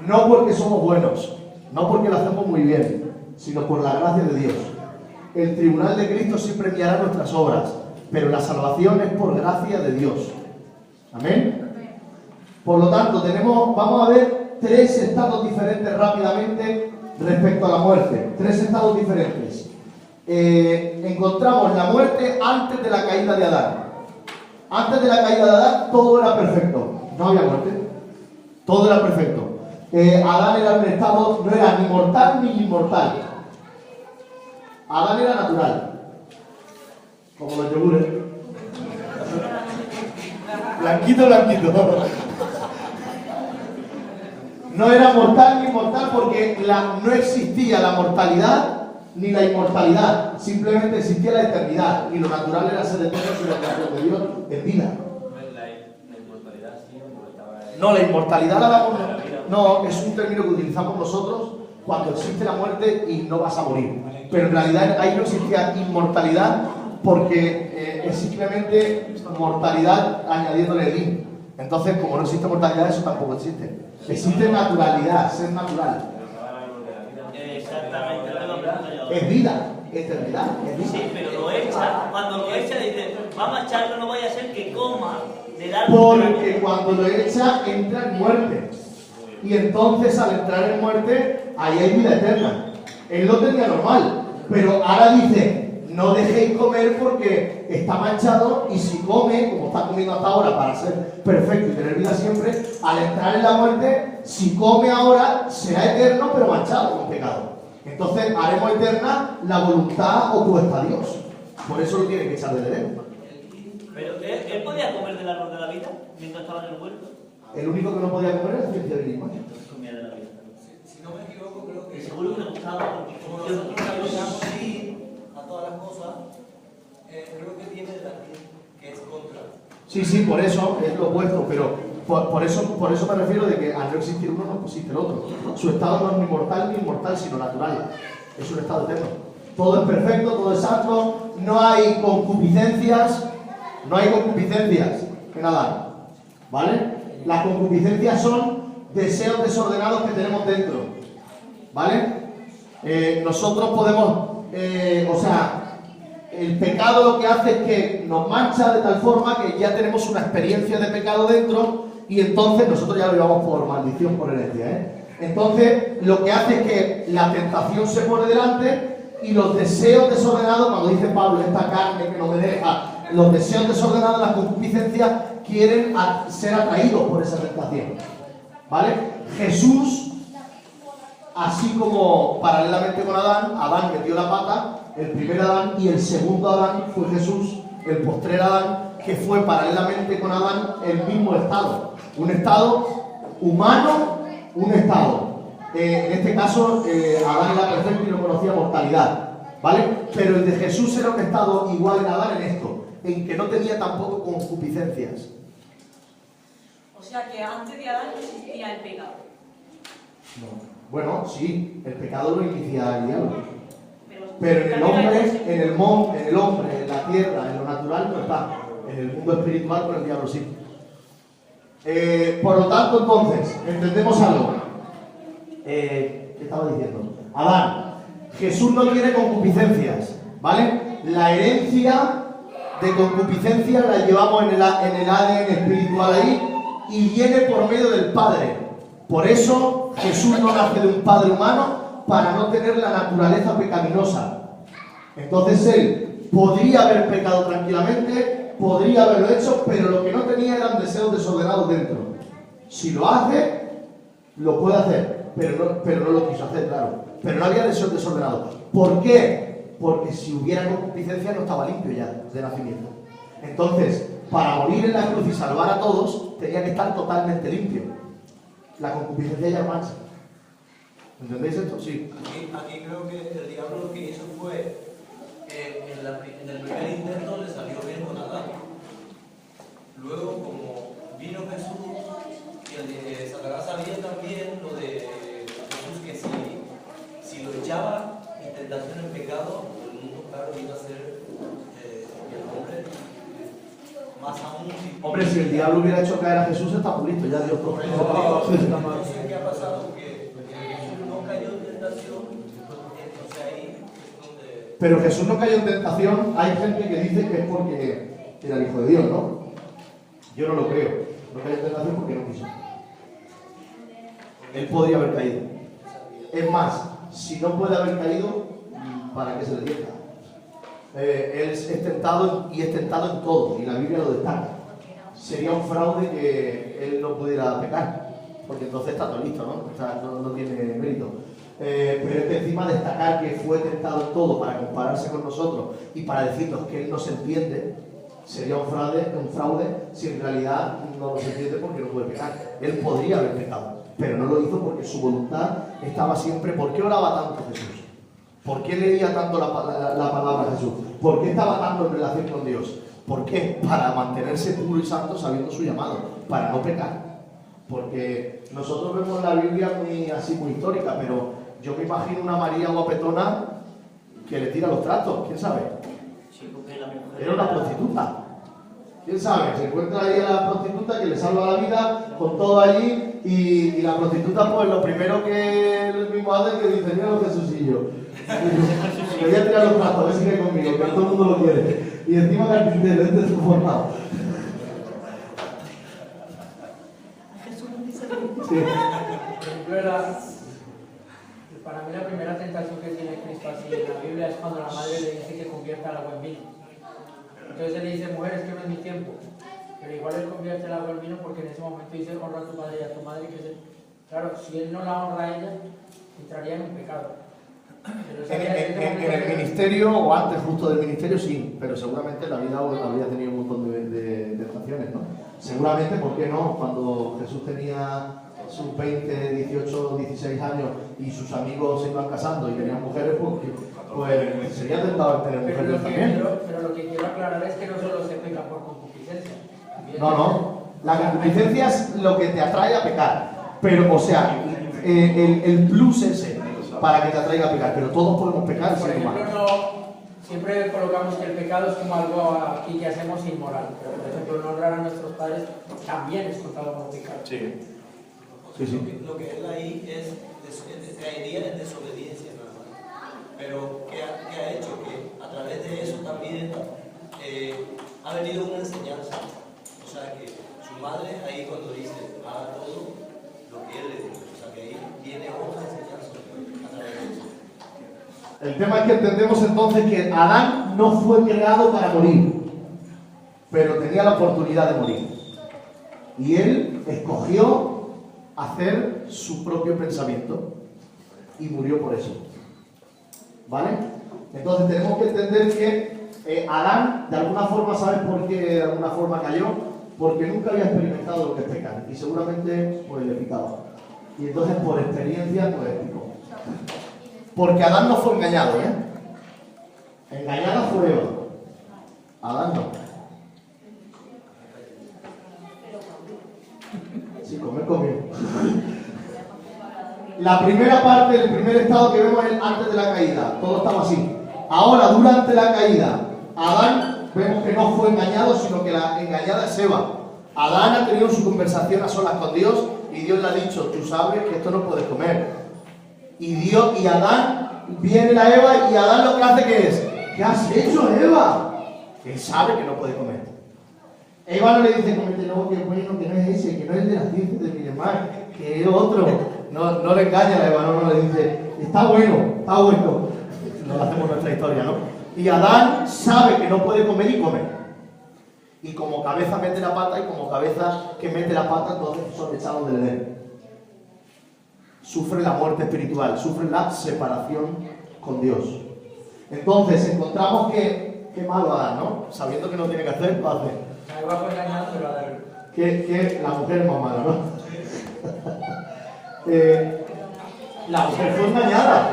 No porque somos buenos, no porque lo hacemos muy bien, sino por la gracia de Dios. El tribunal de Cristo sí premiará nuestras obras, pero la salvación es por gracia de Dios. ¿Amén? Por lo tanto, vamos a ver 3 estados diferentes rápidamente respecto a la muerte. 3 estados diferentes. Encontramos la muerte antes de la caída de Adán. Antes de la caída de Adán todo era perfecto. No había muerte. Todo era perfecto. Adán era un estado, no era ni mortal ni inmortal. Adán era natural. Como los yogures. Blanquito, blanquito. No era mortal ni inmortal porque no existía la mortalidad ni la inmortalidad. Simplemente existía la eternidad. Y lo natural era ser eterno y la creación de Dios en vida. La inmortalidad sí, no, la inmortalidad la damos. No, es un término que utilizamos nosotros cuando existe la muerte y no vas a morir. Pero en realidad ahí no existía inmortalidad porque es simplemente mortalidad añadiéndole el in. Entonces, como no existe mortalidad, eso tampoco existe. Existe naturalidad, ser natural. Exactamente. Es vida, eternidad, es vida. Sí, pero lo echa, cuando lo echa dice, vamos a echarlo, no vaya a ser que coma del árbol. Porque cuando lo echa, entra en muerte. Y entonces al entrar en muerte, ahí hay vida eterna. Él lo tenía normal, pero ahora dice, no dejéis comer porque está manchado y si come, como está comiendo hasta ahora para ser perfecto y tener vida siempre, al entrar en la muerte, si come ahora, será eterno pero manchado con pecado. Entonces haremos eterna la voluntad opuesta a Dios. Por eso lo tiene que echar del Edén. Pero él podía comer del árbol de la vida mientras estaba en el huerto. El único que no podía comer era el ciencia del lenguaje. Comía de la vida. Si no me equivoco, creo que... Seguro que le gustaba. Como nosotros sabemos sí a todas las cosas, creo que tiene de latín que es contra. Sí, por eso es lo opuesto, pero por eso me refiero de que al no existir uno no existe el otro. Su estado no es ni mortal ni inmortal, sino natural. Es un estado eterno. Todo es perfecto, todo es santo, no hay concupiscencias, en Adán. ¿Vale? Las concupiscencias son deseos desordenados que tenemos dentro. ¿Vale? Nosotros podemos, el pecado lo que hace es que nos mancha de tal forma que ya tenemos una experiencia de pecado dentro y entonces nosotros ya lo llevamos por maldición, por herencia, Entonces lo que hace es que la tentación se pone delante y los deseos desordenados, cuando dice Pablo, esta carne que no me deja, los deseos desordenados, las concupiscencias, quieren ser atraídos por esa tentación. ¿Vale? Jesús, así como paralelamente con Adán metió la pata, el primer Adán y el segundo Adán fue Jesús, el postrer Adán, que fue paralelamente con Adán el mismo estado. Un estado humano, un estado. En este caso, Adán era perfecto y no conocía mortalidad. ¿Vale? Pero el de Jesús era un estado igual en Adán en esto, en que no tenía tampoco concupiscencias. O sea que antes de Adán no existía el pecado. No. Bueno, sí, el pecado lo inicia el diablo. Pero en el hombre, en el hombre, en la tierra, en lo natural no está. En el mundo espiritual con el diablo sí. Por lo tanto, entonces, entendemos algo. ¿Qué estaba diciendo? Adán, Jesús no tiene concupiscencias, ¿vale? La herencia de concupiscencia la llevamos en el ADN espiritual ahí y viene por medio del Padre. Por eso Jesús no nace de un padre humano para no tener la naturaleza pecaminosa. Entonces él podría haber pecado tranquilamente, podría haberlo hecho, pero lo que no tenía eran deseos desordenados dentro. Si lo hace, lo puede hacer, pero no lo quiso hacer, claro. Pero no había deseos desordenados. ¿Por qué? Porque si hubiera concupiscencia no estaba limpio ya de nacimiento. Entonces, para morir en la cruz y salvar a todos, tenía que estar totalmente limpio. La concupiscencia ya mancha. ¿Entendéis esto? Sí. Aquí creo que el diablo lo que hizo fue, en el primer intento le salió bien con Adán. Luego, como vino Jesús, y Satanás sabía también lo de Jesús, que si lo echaba en tentación en pecado, el mundo, claro, iba a ser el hombre. Más aún si... Hombre, si el diablo hubiera hecho caer a Jesús, está muy listo, ya Dios todo. No sé qué ha pasado, que Jesús no cayó en tentación, entonces ahí es donde... Pero Jesús no cayó en tentación. Hay gente que dice que es porque era el Hijo de Dios, ¿no? Yo no lo creo. No cayó en tentación porque no quiso. Él podría haber caído. Es más, si no puede haber caído, ¿para qué se le tienta? Él es tentado y es tentado en todo, y la Biblia lo destaca. Sería un fraude que él no pudiera pecar, porque entonces está todo listo, ¿no? O sea, no tiene mérito. Pero es que encima destacar que fue tentado en todo para compararse con nosotros y para decirnos que él no se entiende, sería un fraude si en realidad no nos entiende porque no puede pecar. Él podría haber pecado, pero no lo hizo porque su voluntad estaba siempre. ¿Por qué oraba tanto Jesús? ¿Por qué leía tanto la palabra de Jesús? ¿Por qué estaba tanto en relación con Dios? ¿Por qué? Para mantenerse puro y santo sabiendo su llamado, para no pecar. Porque nosotros vemos la Biblia muy histórica, pero yo me imagino una María guapetona que le tira los trastos, ¿quién sabe? Era una prostituta. ¿Quién sabe? Se encuentra ahí a la prostituta que le salva la vida con todo allí y la prostituta, pues lo primero que el mismo hace es que dice: mira los Jesucillos. Le voy a tirar los trastos, a ver si viene conmigo, que todo el mundo lo quiere. Y encima carpintero, este es su formado. Sí. Por ejemplo, para mí la primera tentación que tiene Cristo así en la Biblia es cuando la madre le dice que convierta el agua en vino. Entonces él le dice: mujer, es que no es mi tiempo. Pero igual él convierte el agua en vino porque en ese momento dice: honra a tu padre y a tu madre. Claro, si él no la honra a ella, entraría en un pecado. En el ministerio, o antes justo del ministerio, sí, pero seguramente la vida habría tenido un montón de tentaciones, ¿no? Seguramente, ¿por qué no? Cuando Jesús tenía sus 20, 18, 16 años y sus amigos se iban casando y tenían mujeres, pues sería tentado tener mujeres también. Pero lo que quiero aclarar es que no solo se peca por concupiscencia. No. La concupiscencia es lo que te atrae a pecar. Pero, o sea, el plus ese para que te atraiga a pecar. Pero todos podemos pecar. Por ejemplo, siempre colocamos que el pecado es como algo aquí que hacemos inmoral. Pero, por ejemplo, no honrar a nuestros padres también es contado como pecado. Sí. Lo que él ahí caería en desobediencia, nada más. Pero ¿qué ha hecho? Que a través de eso también ha venido una enseñanza. O sea que su madre ahí cuando dice haga todo lo que él le dice, o sea que ahí viene otra enseñanza a través de eso. El tema es que entendemos entonces que Adán no fue creado para morir, pero tenía la oportunidad de morir. Y él escogió hacer su propio pensamiento y murió por eso. ¿Vale? Entonces tenemos que entender que Adán, de alguna forma, ¿sabes por qué de alguna forma cayó? Porque nunca había experimentado lo que es pecar y seguramente pues le picaba. Y entonces por experiencia pues picó. Porque Adán no fue engañado, ¿eh? Engañada fue Eva. Adán no. Sí, comió. La primera parte, el primer estado que vemos es antes de la caída. Todo estaba así. Ahora, durante la caída, Adán vemos que no fue engañado, sino que la engañada es Eva. Adán ha tenido su conversación a solas con Dios y Dios le ha dicho, tú sabes que esto no puedes comer. Y Adán, viene la Eva y Adán lo que hace que es, ¿qué has hecho, Eva? Él sabe que no puede comer. Eva no le dice, comete, no, que bueno, que no es ese, que no es de la ciencia de mi hermano, que es otro. No le engaña a Eva, no le dice, está bueno, está bueno. Nos hacemos nuestra historia, ¿no? Y Adán sabe que no puede comer y come. Y como cabeza mete la pata y como cabeza que mete la pata, entonces son echados del Edén. Sufre la muerte espiritual, sufre la separación con Dios. Entonces encontramos que, qué malo Adán, ¿no? Sabiendo que no tiene que hacer, lo hace. Que la mujer es más mala, ¿no? La mujer fue engañada.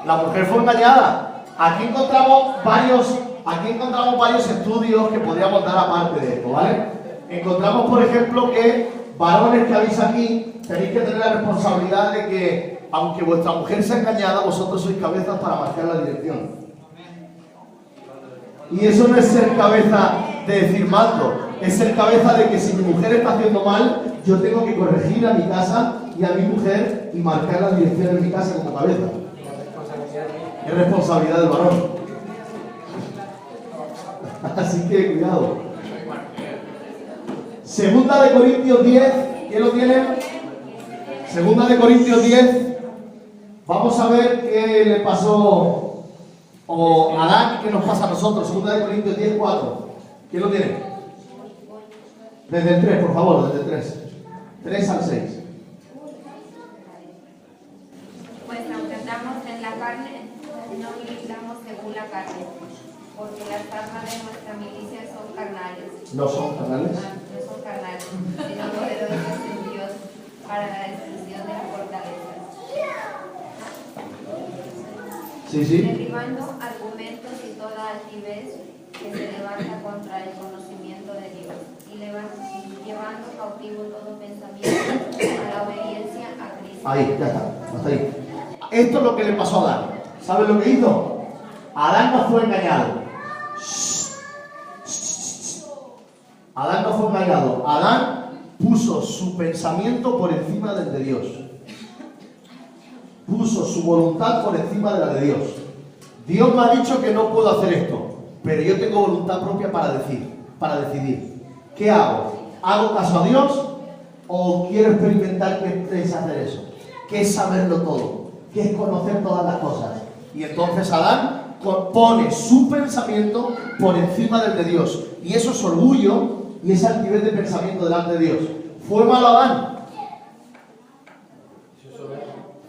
La mujer fue engañada. Aquí encontramos varios estudios que podríamos dar aparte de esto, ¿vale? Encontramos, por ejemplo, que varones que habéis aquí tenéis que tener la responsabilidad de que, aunque vuestra mujer sea engañada, vosotros sois cabezas para marcar la dirección. Y eso no es ser cabeza de decir mando, es ser cabeza de que si mi mujer está haciendo mal, yo tengo que corregir a mi casa y a mi mujer y marcar la dirección en mi casa como cabeza. Es responsabilidad del varón. Así que cuidado. Segunda de Corintios 10, ¿quién lo tiene? Segunda de Corintios 10. Vamos a ver qué le pasó a Adán y qué nos pasa a nosotros. Segunda de Corintios 10, 4. ¿Quién lo tiene? Desde el 3, por favor, desde el 3. 3 al 6. Pues aunque andamos en la carne, no militamos según la carne, porque las armas de nuestra milicia son carnales. ¿No son carnales? No son carnales, sino poderosas en Dios para la destrucción de las fortalezas. Sí, sí. Derribando argumentos y toda altivez que se levanta contra el conocimiento de Dios y llevando cautivo todo pensamiento a la obediencia a Cristo. Ahí, ya está, hasta ahí. Esto es lo que le pasó a Adán. ¿Sabes lo que hizo? Adán no fue engañado. Adán no fue engañado. Adán puso su pensamiento por encima del de Dios. Puso su voluntad por encima de la de Dios. Dios me ha dicho que no puedo hacer esto, pero yo tengo voluntad propia para decidir. ¿Qué hago? ¿Hago caso a Dios o quiero experimentar qué es hacer eso? ¿Qué es saberlo todo? ¿Qué es conocer todas las cosas? Y entonces Adán pone su pensamiento por encima del de Dios. Y eso es orgullo y es altivez de pensamiento delante de Dios. ¿Fue malo Adán?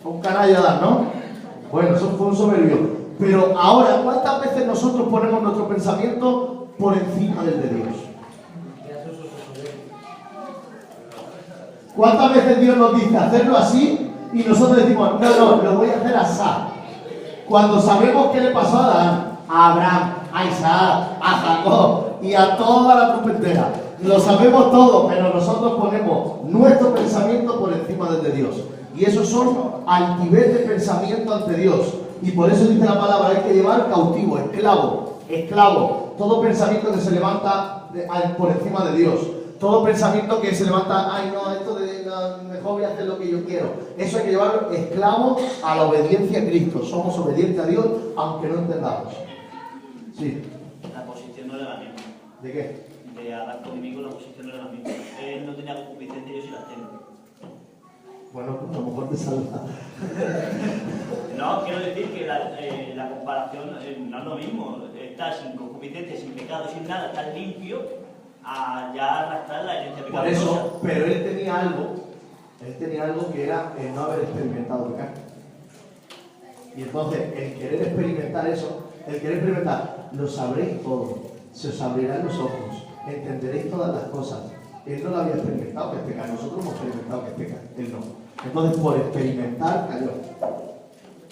Fue un canalla Adán, ¿no? Bueno, eso fue un soberbio. Pero ahora, ¿cuántas veces nosotros ponemos nuestro pensamiento por encima del de Dios? ¿Cuántas veces Dios nos dice hacerlo así y nosotros decimos, no, lo voy a hacer así? Cuando sabemos qué le pasó a Adán, a Abraham, a Isaac, a Jacob y a toda la trupe entera. Lo sabemos todo, pero nosotros ponemos nuestro pensamiento por encima del de Dios. Y esos son altivez de pensamiento ante Dios. Y por eso dice la palabra, hay que llevar cautivo, esclavo, todo pensamiento que se levanta por encima de Dios. Todo pensamiento que se levanta, ay no, esto de mejor voy a hacer lo que yo quiero. Eso hay que llevarlo esclavo a la obediencia a Cristo. Somos obedientes a Dios, aunque no entendamos. Sí. La posición no era la misma. ¿De qué? De hablar conmigo, la posición no era la misma. Él no tenía concupiscencia, yo sí la tengo. Bueno, pues a lo mejor te salva. No, quiero decir que la comparación no es lo mismo. Estar sin concupiscencia, sin pecado, sin nada, estar limpio, a ya arrastrar la herencia pecaminosa. Por eso, pero él tenía algo que era el no haber experimentado pecado. Y entonces, el querer experimentar eso, lo sabréis todo, se os abrirán los ojos, entenderéis todas las cosas. Él no lo había experimentado que es pecar, nosotros hemos experimentado que es pecar, él no. Entonces, por experimentar, cayó.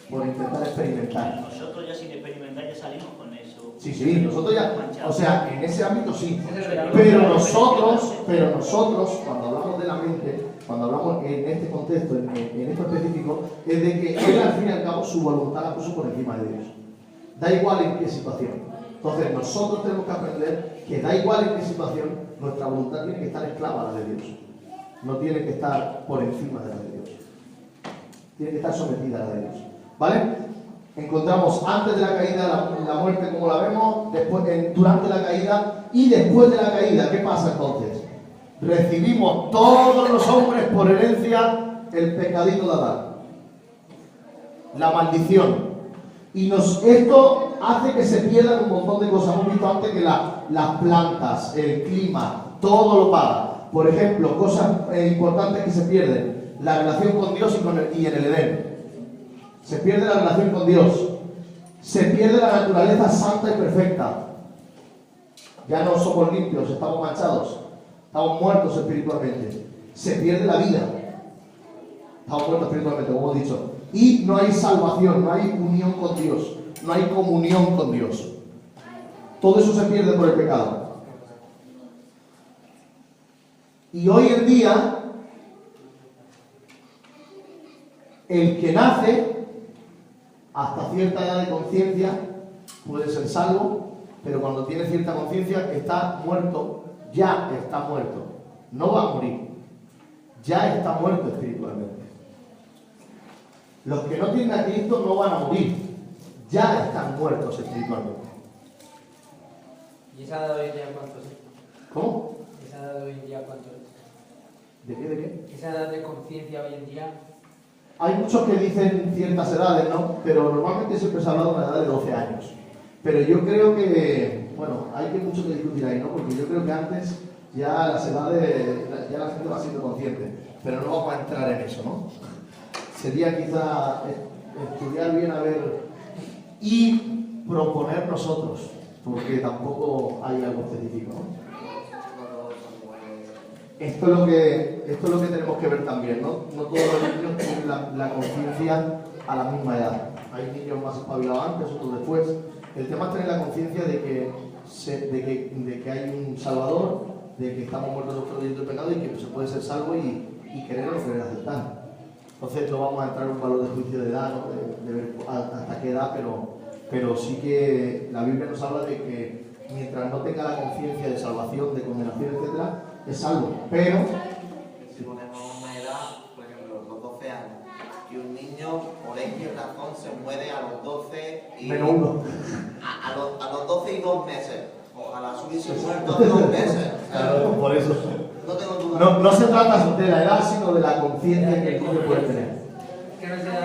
Por intentar experimentar. Nosotros ya sin experimentar ya salimos con eso. Sí, nosotros ya, o sea, en ese ámbito sí. Pero nosotros, cuando hablamos de la mente, cuando hablamos en este contexto, en esto específico, es de que él al fin y al cabo su voluntad la puso por encima de Dios. Da igual en qué situación. Entonces nosotros tenemos que aprender que da igual en qué situación, nuestra voluntad tiene que estar esclava a la de Dios. No tiene que estar por encima de la de Dios. Tiene que estar sometida a la de Dios. ¿Vale? Encontramos antes de la caída la muerte como la vemos, después, durante la caída y después de la caída. ¿Qué pasa entonces? Recibimos todos los hombres por herencia el pecadito de Adán. La maldición. Y esto hace que se pierdan un montón de cosas. Hemos visto antes que las plantas, el clima, todo lo paga. Por ejemplo, cosas importantes que se pierden. La relación con Dios y en el Edén. Se pierde la relación con Dios. Se pierde la naturaleza santa y perfecta. Ya no somos limpios, estamos manchados. Estamos muertos espiritualmente. Se pierde la vida. Estamos muertos espiritualmente, como hemos dicho. Y no hay salvación, no hay unión con Dios. No hay comunión con Dios. Todo eso se pierde por el pecado. Y hoy en día, el que nace hasta cierta edad de conciencia puede ser salvo, pero cuando tiene cierta conciencia está muerto, ya está muerto, no va a morir, ya está muerto espiritualmente. Los que no tienen a Cristo no van a morir, ya están muertos espiritualmente. ¿Y esa edad de hoy en día cuánto es? ¿Cómo? ¿Esa edad de hoy en día cuánto es? ¿De qué? ¿De qué? Esa edad de conciencia hoy en día. Hay muchos que dicen ciertas edades, ¿no? Pero normalmente siempre se ha hablado de una edad de 12 años. Pero yo creo que, bueno, hay mucho que discutir ahí, ¿no? Porque yo creo que antes ya las edades, ya la gente va siendo consciente. Pero no vamos a entrar en eso, ¿no? Sería quizá estudiar bien a ver y proponer nosotros, porque tampoco hay algo específico, ¿no? Esto es lo que tenemos que ver también, ¿no? No todos los niños tienen la conciencia a la misma edad. Hay niños más espabilados antes, otros después. El tema es tener la conciencia de que hay un Salvador, de que estamos muertos de nuestro delito de pecado y que se puede ser salvo y querer o no querer aceptar. Entonces no vamos a entrar en un valor de juicio de edad, ¿no? de ver hasta qué edad, pero sí que la Biblia nos habla de que mientras no tenga la conciencia de salvación, de condenación, etcétera, es salvo, pero si ponemos una edad, por ejemplo, los 12 años, que un niño por X razón se muere a los 12 y menos uno. A los 12 y 2 meses. Ojalá se hubiese muerto de 2 meses. Claro, por eso. No tengo duda. No se trata de la edad, sino de la conciencia que el niño puede tener. Por ejemplo,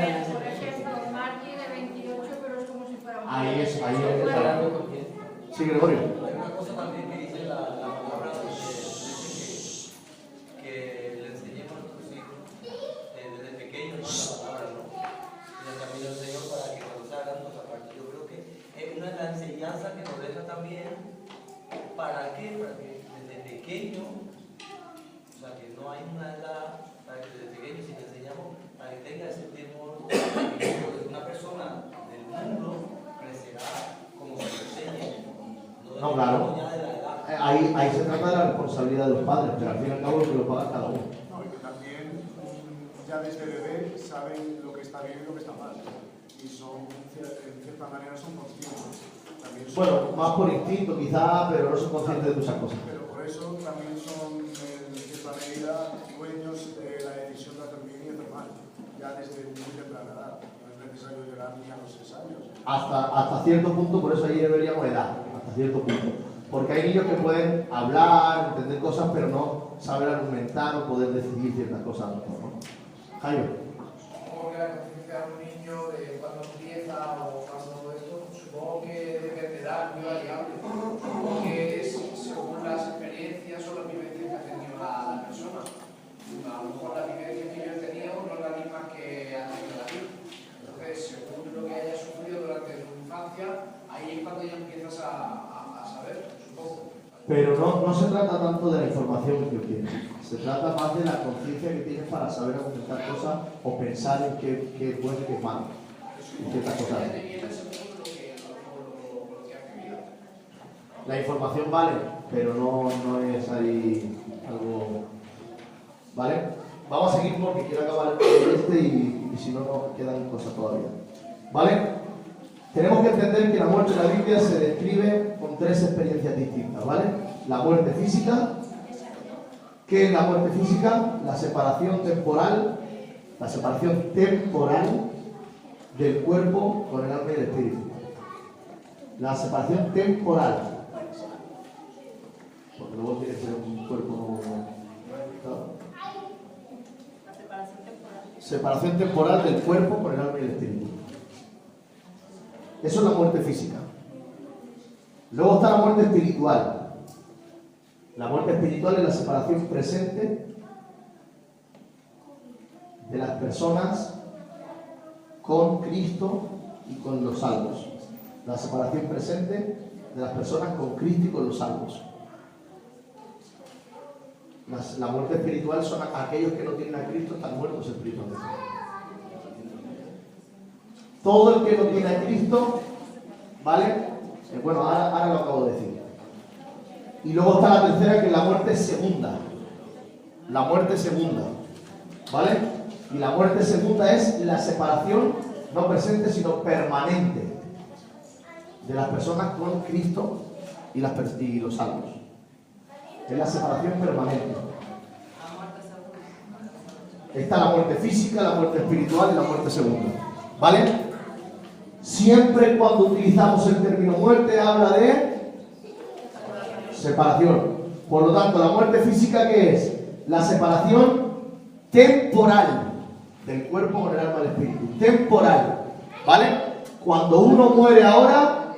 Marty de 28, pero es como si fuera un Ahí es hablando. Sí, Gregorio. Hay una cosa también que dice la palabra que le enseñemos a nuestros hijos desde pequeños la palabra, ¿no? En el camino del Señor para que cuando salgan nos aparte. Yo creo que es una de las enseñanzas que nos deja también. ¿Para qué? Para que desde pequeño, o sea, que no hay una edad para que desde pequeño, si le enseñamos, para que tenga ese temor, de una persona del mundo crecerá como se le enseñe. No, claro. Ahí se trata de la responsabilidad de los padres, pero al fin y al cabo es que lo paga cada uno. No, y que también ya desde bebé saben lo que está bien y lo que está mal. Y son, en cierta manera, son conscientes. Bueno, más por instinto quizá, pero no son conscientes de muchas cosas. Pero por eso también son, en cierta medida, dueños de la decisión de hacer bien y hacer mal. Ya desde muy temprana edad. No es necesario llegar ni a los 6 años. Hasta cierto punto, por eso ahí deberíamos edad, hasta cierto punto. Porque hay niños que pueden hablar, entender cosas, pero no saber argumentar o poder decidir ciertas cosas, ¿no? Jairo. Supongo que la conciencia de un niño, de cuando empieza o cuando esto, supongo que dependerá muy variable. Supongo que es según las experiencias o las vivencias que ha tenido la persona. A lo mejor las vivencias que yo he tenido no es la misma que ha tenido la vida. Entonces, según lo que haya sufrido durante tu infancia, ahí es cuando ya empiezas a saber, supongo. Pero no se trata tanto de la información que obtienes, se trata más de la conciencia que tienes para saber argumentar cosas o pensar en qué es bueno y qué es malo. En ciertas cosas. La información vale, pero no es ahí algo. ¿Vale? Vamos a seguir porque quiero acabar este y si no, nos quedan cosas todavía. ¿Vale? Tenemos que entender que la muerte en la Biblia se describe con 3 experiencias distintas, ¿vale? La muerte física. ¿Qué es la muerte física? La separación temporal del cuerpo con el alma y el espíritu. La separación temporal. Porque luego tiene que ser un cuerpo... ¿no? La separación temporal. Separación temporal del cuerpo con el alma y el espíritu. Eso es la muerte física. Luego está la muerte espiritual. La muerte espiritual es la separación presente de las personas con Cristo y con los salvos. La separación presente de las personas con Cristo y con los salvos. La muerte espiritual son aquellos que no tienen a Cristo, están muertos espiritualmente. Todo el que no tiene a Cristo, ¿vale? Bueno, ahora lo acabo de decir. Y luego está la tercera, que es la muerte segunda. La muerte segunda, ¿vale? Y la muerte segunda es la separación, no presente, sino permanente, de las personas con Cristo y los salvos. Es la separación permanente. Está la muerte física, la muerte espiritual y la muerte segunda, ¿vale? Siempre cuando utilizamos el término muerte habla de separación. Por lo tanto, la muerte física, ¿qué es? La separación temporal del cuerpo con el alma del espíritu. Temporal, ¿vale? Cuando uno muere ahora,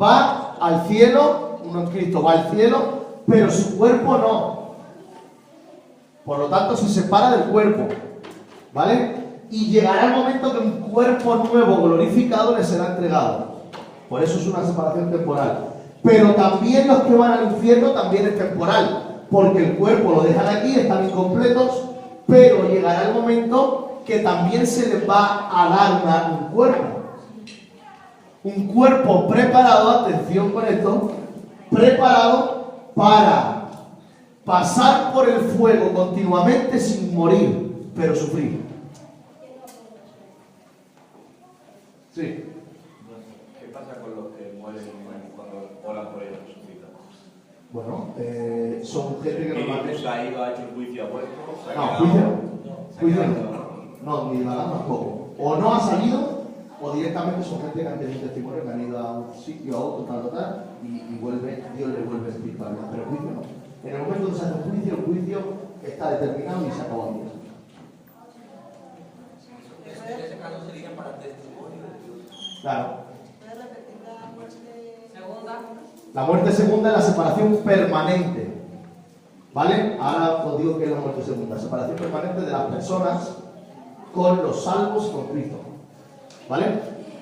va al cielo, uno en Cristo va al cielo, pero su cuerpo no. Por lo tanto, se separa del cuerpo, ¿vale? Y llegará el momento que un cuerpo nuevo, glorificado, le será entregado. Por eso es una separación temporal. Pero también los que van al infierno también es temporal, porque el cuerpo lo dejan aquí, están incompletos, pero llegará el momento que también se les va a dar un cuerpo. Un cuerpo preparado, atención con esto, preparado para pasar por el fuego continuamente sin morir, pero sufrir. Sí. ¿Qué pasa con los que mueren cuando oran por ellos resucitan? Bueno, son gente que normalmente... ¿Ha ido, ha hecho el juicio, ha vuelto? No, juicio no. No, ni la tampoco. O no ha salido, o directamente son gente que han tenido testimonio, que han ido a un sitio, a otro, tal, y vuelve, Dios le vuelve espiritualmente. Pero el juicio no. En el momento que se hace un juicio, el juicio está determinado y se acabó aquí. En ese caso sería para testimonio de Dios. Claro. ¿Puedes repetir la muerte segunda? La muerte segunda es la separación permanente. ¿Vale? Ahora os digo que es la muerte segunda. Separación permanente de las personas con los salvos y con Cristo. ¿Vale?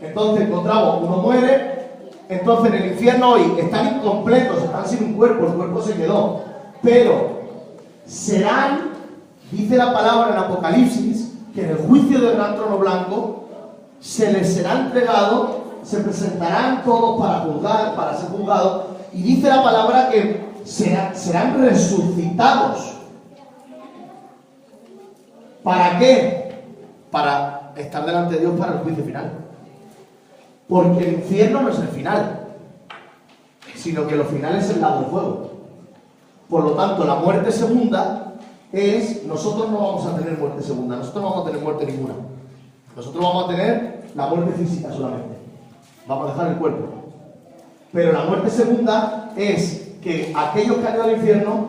Entonces encontramos, uno muere, entonces en el infierno hoy están incompletos, están sin un cuerpo, el cuerpo se quedó. Pero serán, dice la palabra en Apocalipsis, que en el juicio del gran trono blanco se les será entregado, se presentarán todos para juzgar, para ser juzgados, y dice la palabra que serán resucitados. ¿Para qué? Para estar delante de Dios para el juicio final. Porque el infierno no es el final, sino que lo final es el lago de fuego. Por lo tanto, la muerte segunda es, nosotros no vamos a tener muerte segunda, nosotros no vamos a tener muerte ninguna. Nosotros vamos a tener la muerte física solamente. Vamos a dejar el cuerpo. Pero la muerte segunda es que aquellos que han ido al infierno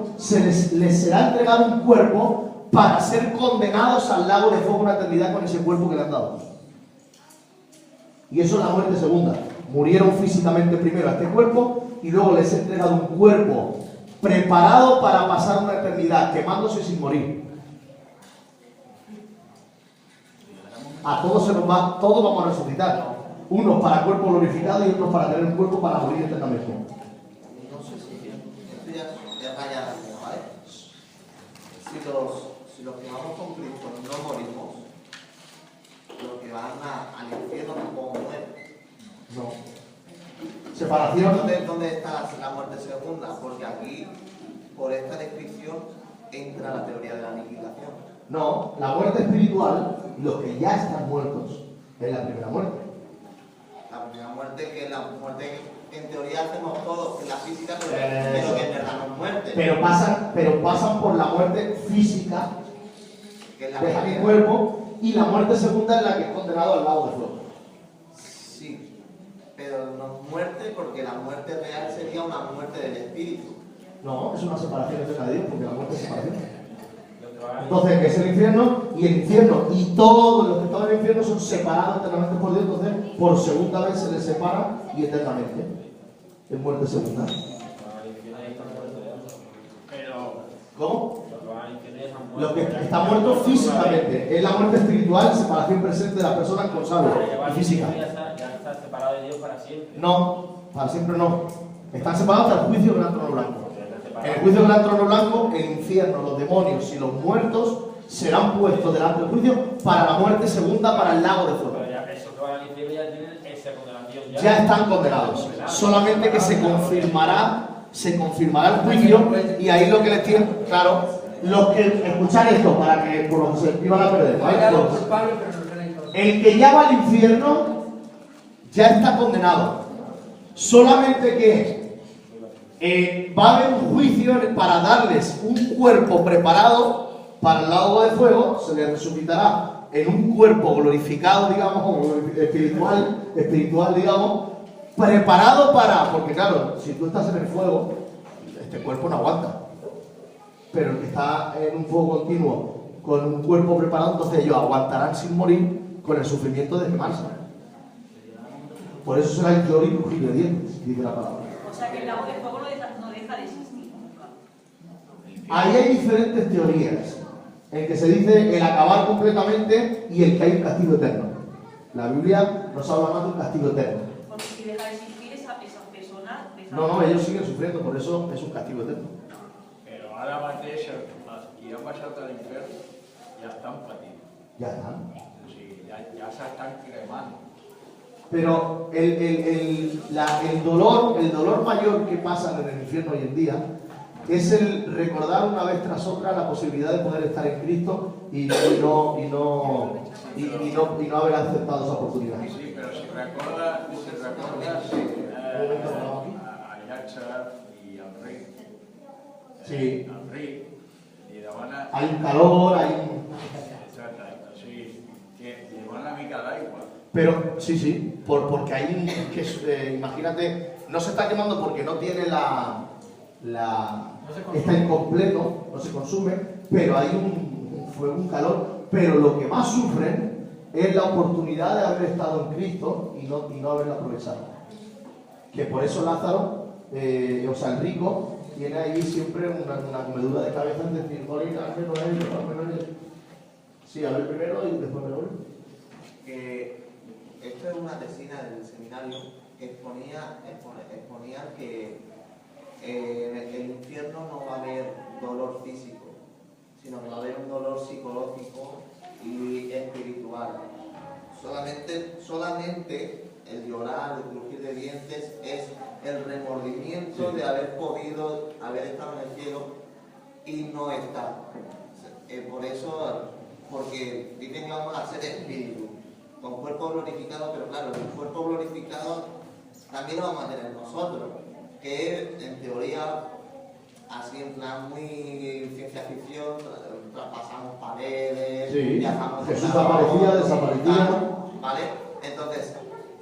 les será entregado un cuerpo para ser condenados al lago de fuego una eternidad con ese cuerpo que le han dado. Y eso es la muerte segunda. Murieron físicamente primero a este cuerpo y luego les he entregado un cuerpo preparado para pasar una eternidad quemándose sin morir. A todos se nos va, todos vamos a resucitar. Unos para cuerpo glorificado y otros para tener un cuerpo para morir eternamente. No sé si esto ya raya la línea, ¿vale? Si los que vamos con Cristo no morimos, los que van al infierno tampoco mueren. No. Separación. ¿Dónde está la muerte segunda? Porque aquí, por esta descripción, entra la teoría de la aniquilación. No, la muerte espiritual, los que ya están muertos, es la primera muerte. la muerte, que la muerte en teoría hacemos todos, en la física, pero que en verdad no es muerte. Pero pasan por la muerte física, Que es la dejan el primera. cuerpo, y la muerte segunda es la que es condenado al lago de fuego. Sí, pero no es muerte porque la muerte real sería una muerte del espíritu. No, es una separación eterna de Dios, porque la muerte es separación. Entonces, es el infierno, y el infierno, y todos los que están en el infierno son separados eternamente por Dios, entonces por segunda vez se les separa y eternamente. Es muerte segunda. ¿Cómo? Los que están muertos físicamente, es la muerte espiritual, separación presente de las personas con salud y física. Ya está separado de Dios para siempre. No, para siempre no. Están separados hasta el juicio del gran trono blanco. En el juicio del gran trono blanco, el infierno, los demonios y los muertos serán puestos delante del juicio para la muerte segunda, para el lago de fuego. Pero ya esos que van al infierno ya tienen esa condenación. Ya están condenados. Solamente que se confirmará el juicio, y ahí lo que les tienen, claro, los que escuchar esto para que por lo que se iban a perder, ¿vale? El que ya va al infierno ya está condenado. Solamente que va a haber un juicio para darles un cuerpo preparado para el lago de fuego, se les resucitará en un cuerpo glorificado, digamos, o espiritual, digamos, preparado para, porque claro, si tú estás en el fuego, este cuerpo no aguanta. Pero el que está en un fuego continuo, con un cuerpo preparado, entonces ellos aguantarán sin morir con el sufrimiento de quemarse. Por eso será el lloro y crujir de dientes, dice la palabra. O sea que el lago de fuego no deja de existir nunca. Ahí hay diferentes teorías, en que se dice el acabar completamente y el que hay un castigo eterno. La Biblia nos habla más de un castigo eterno. Porque si deja de existir esas personas... No, ellos siguen sufriendo, por eso es un castigo eterno. Pero ara mateix els qui han baixat a l'infern ja estan patint. Ya están. O sigui, ja s'estan cremant. Pero el dolor mayor que pasa en el infierno hoy en día es el recordar una vez tras otra la posibilidad de poder estar en Cristo y no haber aceptado esa oportunidad. Sí, però si recordes a Llàtzer i el Ric, Sí. el Ric, li demana... Hay un calor, hay un... Exacte, o sigui, que li demana una mica d'aigua. Pero sí, porque hay un... imagínate, no se está quemando porque no tiene está incompleto, no se consume, pero hay un fuego, un calor, pero lo que más sufren es la oportunidad de haber estado en Cristo y no haberla aprovechado. Que por eso Lázaro, el rico, tiene ahí siempre una comedura de cabeza en decir, sí, a ver primero y después me voy. Que esto es una tesina del seminario que exponía que en el infierno no va a haber dolor físico, sino que va a haber un dolor psicológico y espiritual. Solamente el llorar, el crujir de dientes es el remordimiento de haber podido haber estado en el cielo y no estar. Por eso, porque dicen que vamos a ser espíritu, con cuerpo glorificado, pero claro, el cuerpo glorificado también lo vamos a tener nosotros, que en teoría, así en plan muy ciencia ficción, traspasamos paredes, Sí. viajamos de Jesús lado a aparecía, otro, desaparecía. ¿vale? Entonces,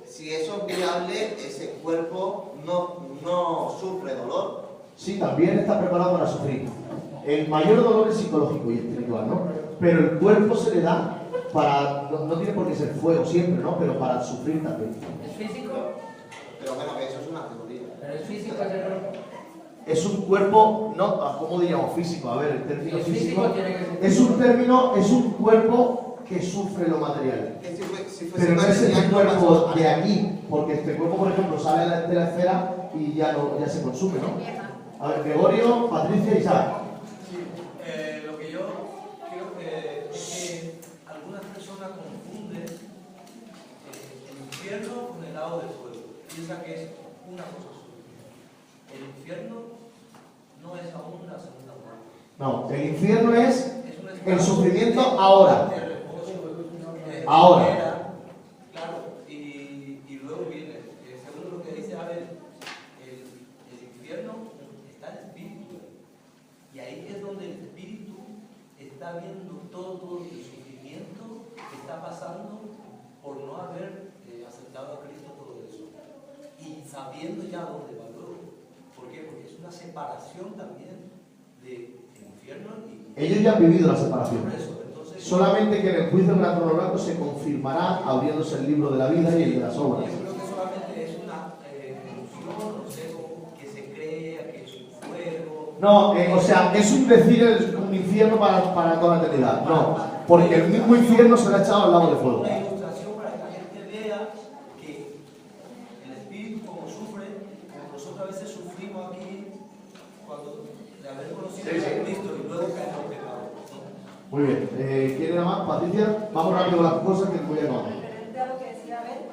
si eso es viable, ese cuerpo no sufre dolor. Sí, también está preparado para sufrir. El mayor dolor es psicológico y espiritual, ¿no? Pero el cuerpo se le da para, no tiene por qué ser fuego siempre, ¿no? Pero para sufrir también. ¿Es físico? Pero bueno, que eso es una teoría. ¿Pero es físico ese cuerpo? Es un cuerpo, no, ¿cómo diríamos físico? A ver, el término Es físico físico, tiene que ser es un término, es un cuerpo que sufre lo material. Que si fuese Pero no es material, este no cuerpo pasa de nada. aquí, porque este cuerpo, por ejemplo, sale de la esfera y ya se consume, ¿no? A ver, Gregorio, Patricia y Isaac. Sí, lo que yo creo que es que algunas personas confunden el infierno con el lago de fuego. Piensan que es una cosa sola. El infierno no es aún la segunda muerte. No, el infierno es un el estado sufrimiento ahora. de reposo, Ahora. Claro, y luego viene está viendo todo el sufrimiento que está pasando por no haber aceptado a Cristo, todo eso. Y sabiendo ya dónde va luego. ¿Por qué? Porque es una separación también del infierno y... Ellos ya han vivido la separación. Por eso, entonces, solamente que en el juicio del gran trono blanco se confirmará abriéndose el libro de la vida y el de las obras. yo creo que solamente es una ilusión, no sé, que se crea que es un fuego. No, o sea, es un decir un infierno para toda la eternidad. No, porque el mismo infierno será echado al lago de fuego. Una ilustración para que la gente vea que el espíritu como sufre, como nosotros a veces sufrimos aquí cuando de haber conocido a Cristo y luego caemos en pecado. Muy bien. ¿Quién era más? Patricia. Vamos rápido con las cosas que voy a acabar. Referente a lo que decía Abel,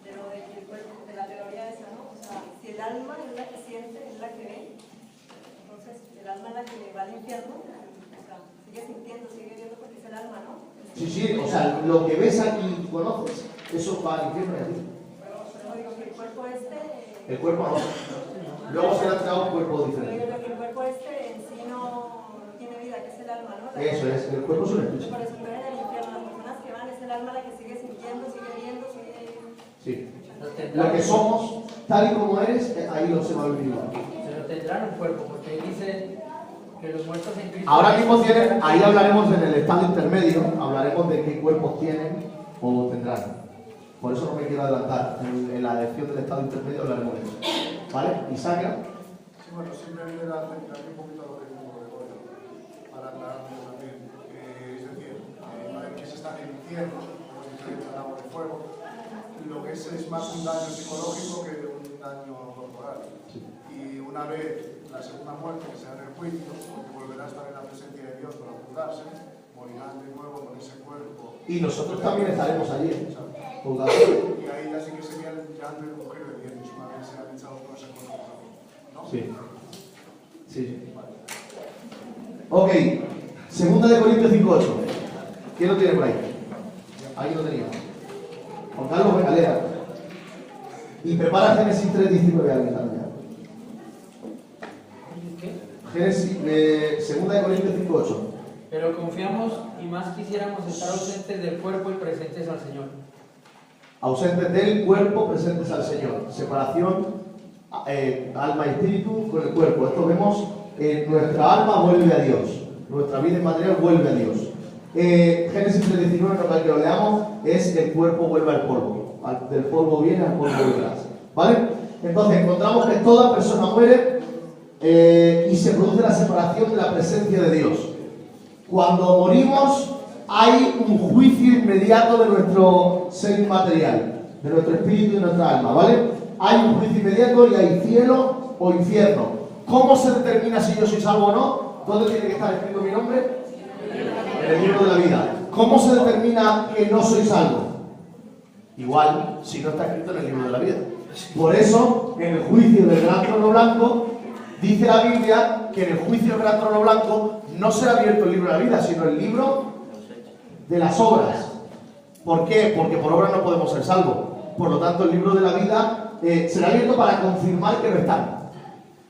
de lo del cuerpo, de la teoría esa, ¿no? O sea, si el alma es la que siente, es la que ve, entonces el alma es la que va al infierno, o sea, sigue sintiendo, sigue viendo porque es el alma, ¿no? Sí, sí, o sea, lo que ves aquí y conoces, eso va al infierno y a ti. Pero digo que el cuerpo este... El cuerpo no. Luego será creado un cuerpo diferente. Pero que el cuerpo este en sí no tiene vida, que es el alma, ¿no? Eso es, el cuerpo es un espíritu. Por eso en el infierno, las personas que van, es el alma la que sigue sintiendo, sigue viendo, sigue... Sí. Lo que somos, tal y como eres, ahí no se va a vivir. Pero tendrán un cuerpo, porque dice que los muertos en Cristo... Ahora mismo tienen, ahí hablaremos en el estado intermedio, hablaremos de qué cuerpos tienen o tendrán. Por eso no me quiero adelantar. En la elección del estado intermedio hablaremos de eso. ¿Vale? ¿Isaac? Sí, bueno, simplemente era centrarme un poquito a lo que dijo Gregorio, para aclararlo también. Es decir, una vez que se está en el infierno, como se dice el agua de fuego, lo que es más un daño psicológico que un daño corporal. Y una vez la segunda muerte, que sea en el juicio, porque volverá a estar en la presencia de Dios para juzgarse, morirán de nuevo con ese cuerpo. Y nosotros también estaremos allí. Y ahí ya sí que sería el llanto de mujer de dientes, una vez se han echado todas esas cosas, ¿no? Sí. Sí. Ok. Segunda de Corintios 5:8. ¿Quién lo tiene por ahí? Ahí lo tenía. Juan Carlos, venga, lea. Y prepara Génesis 3:19 al final ya. Génesis, segunda de Corintios 5:8. Pero confiamos y más quisiéramos estar ausentes del cuerpo y presentes al Señor. Ausentes del cuerpo, presentes al Señor. Separación, alma y espíritu con el cuerpo. Esto vemos, nuestra alma vuelve a Dios. Nuestra vida inmaterial vuelve a Dios. Génesis 3:19, para que lo leamos, es el cuerpo vuelve al polvo. Del polvo viene, al polvo volverás. ¿Vale? Entonces encontramos que toda persona muere y se produce la separación de la presencia de Dios. Cuando morimos hay un juicio inmediato de nuestro ser inmaterial, de nuestro espíritu y de nuestra alma, ¿vale? Hay un juicio inmediato y hay cielo o infierno. ¿Cómo se determina si yo soy salvo o no? ¿Dónde tiene que estar escrito mi nombre? En el libro de la vida. ¿Cómo se determina que no soy salvo? Igual, si no está escrito en el libro de la vida. Por eso, en el juicio del gran trono blanco, dice la Biblia que en el juicio del gran trono blanco no será abierto el libro de la vida, sino el libro de las obras. ¿Por qué? Porque por obras no podemos ser salvos. Por lo tanto, el libro de la vida será abierto para confirmar que no están.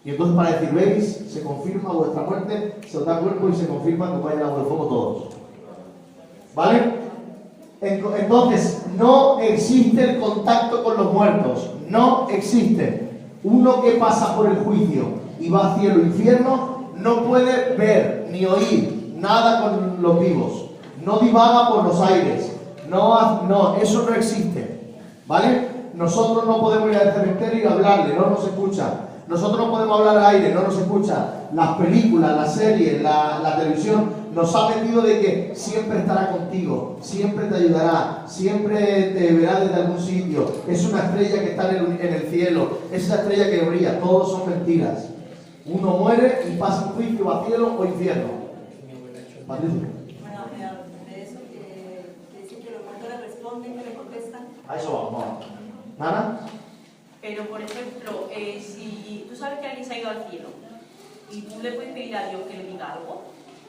Y entonces para decir, veis, se confirma vuestra muerte, se os da cuerpo y se confirma que vayan a agua de fuego todos. ¿Vale? Entonces, no existe el contacto con los muertos. No existe. Uno que pasa por el juicio y va a cielo e infierno no puede ver ni oír nada con los vivos. No divaga por los aires. No, eso no existe. ¿Vale? Nosotros no podemos ir al cementerio y hablarle, no nos escucha. Nosotros no podemos hablar al aire, no nos escucha. Las películas, las series, la televisión nos ha vendido de que siempre estará contigo, siempre te ayudará, siempre te verá desde algún sitio. Es una estrella que está en el cielo, es esa estrella que brilla. Todos son mentiras. Uno muere y pasa un juicio a cielo o infierno. Patricia. Bueno, de eso que dice que los muertos le responden, que le contestan. A eso vamos. ¿Nana? Pero, por ejemplo, si tú sabes que alguien se ha ido al cielo y tú le puedes pedir a Dios que le diga algo.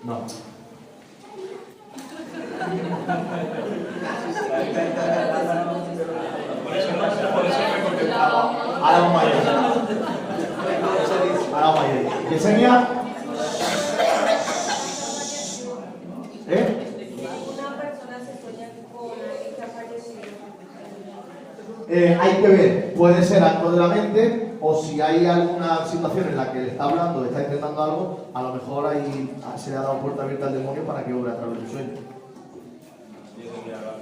No. Ahora vamos a ir. Yesenia. que ver, puede ser acto de la mente, o si hay alguna situación en la que le está hablando, le está intentando algo, a lo mejor ahí se le ha dado puerta abierta al demonio para que obre a través del sueño.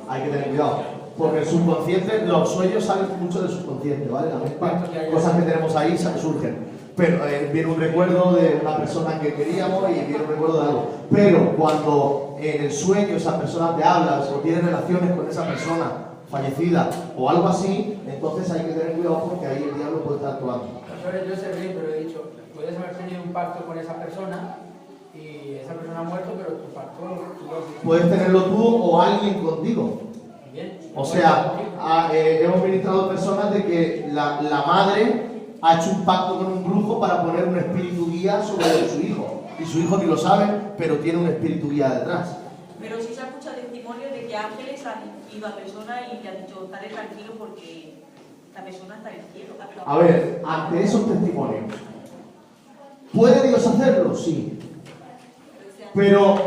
Hay que tener cuidado, porque el subconsciente, los sueños salen mucho del subconsciente, ¿vale? La mente, cosas que tenemos ahí surgen. Pero viene un recuerdo de una persona que queríamos y viene un recuerdo de algo. Pero cuando en el sueño esa persona te habla o tiene relaciones con esa persona fallecida o algo así, entonces hay que tener cuidado porque ahí el diablo puede estar actuando. Yo sé bien, pero he dicho, puedes haber tenido un pacto con esa persona y esa persona ha muerto, pero tu pacto puedes tenerlo tú o alguien contigo. Bien. O sea, hemos ministrado personas de que la madre ha hecho un pacto con un brujo para poner un espíritu guía sobre su hijo. Y su hijo ni lo sabe, pero tiene un espíritu guía detrás. Pero sí se ha escuchado testimonios de que ángeles han ido a personas y le han dicho, estaré tranquilo porque la persona está en el cielo. A ver, ante esos testimonios, ¿puede Dios hacerlo? Sí. Pero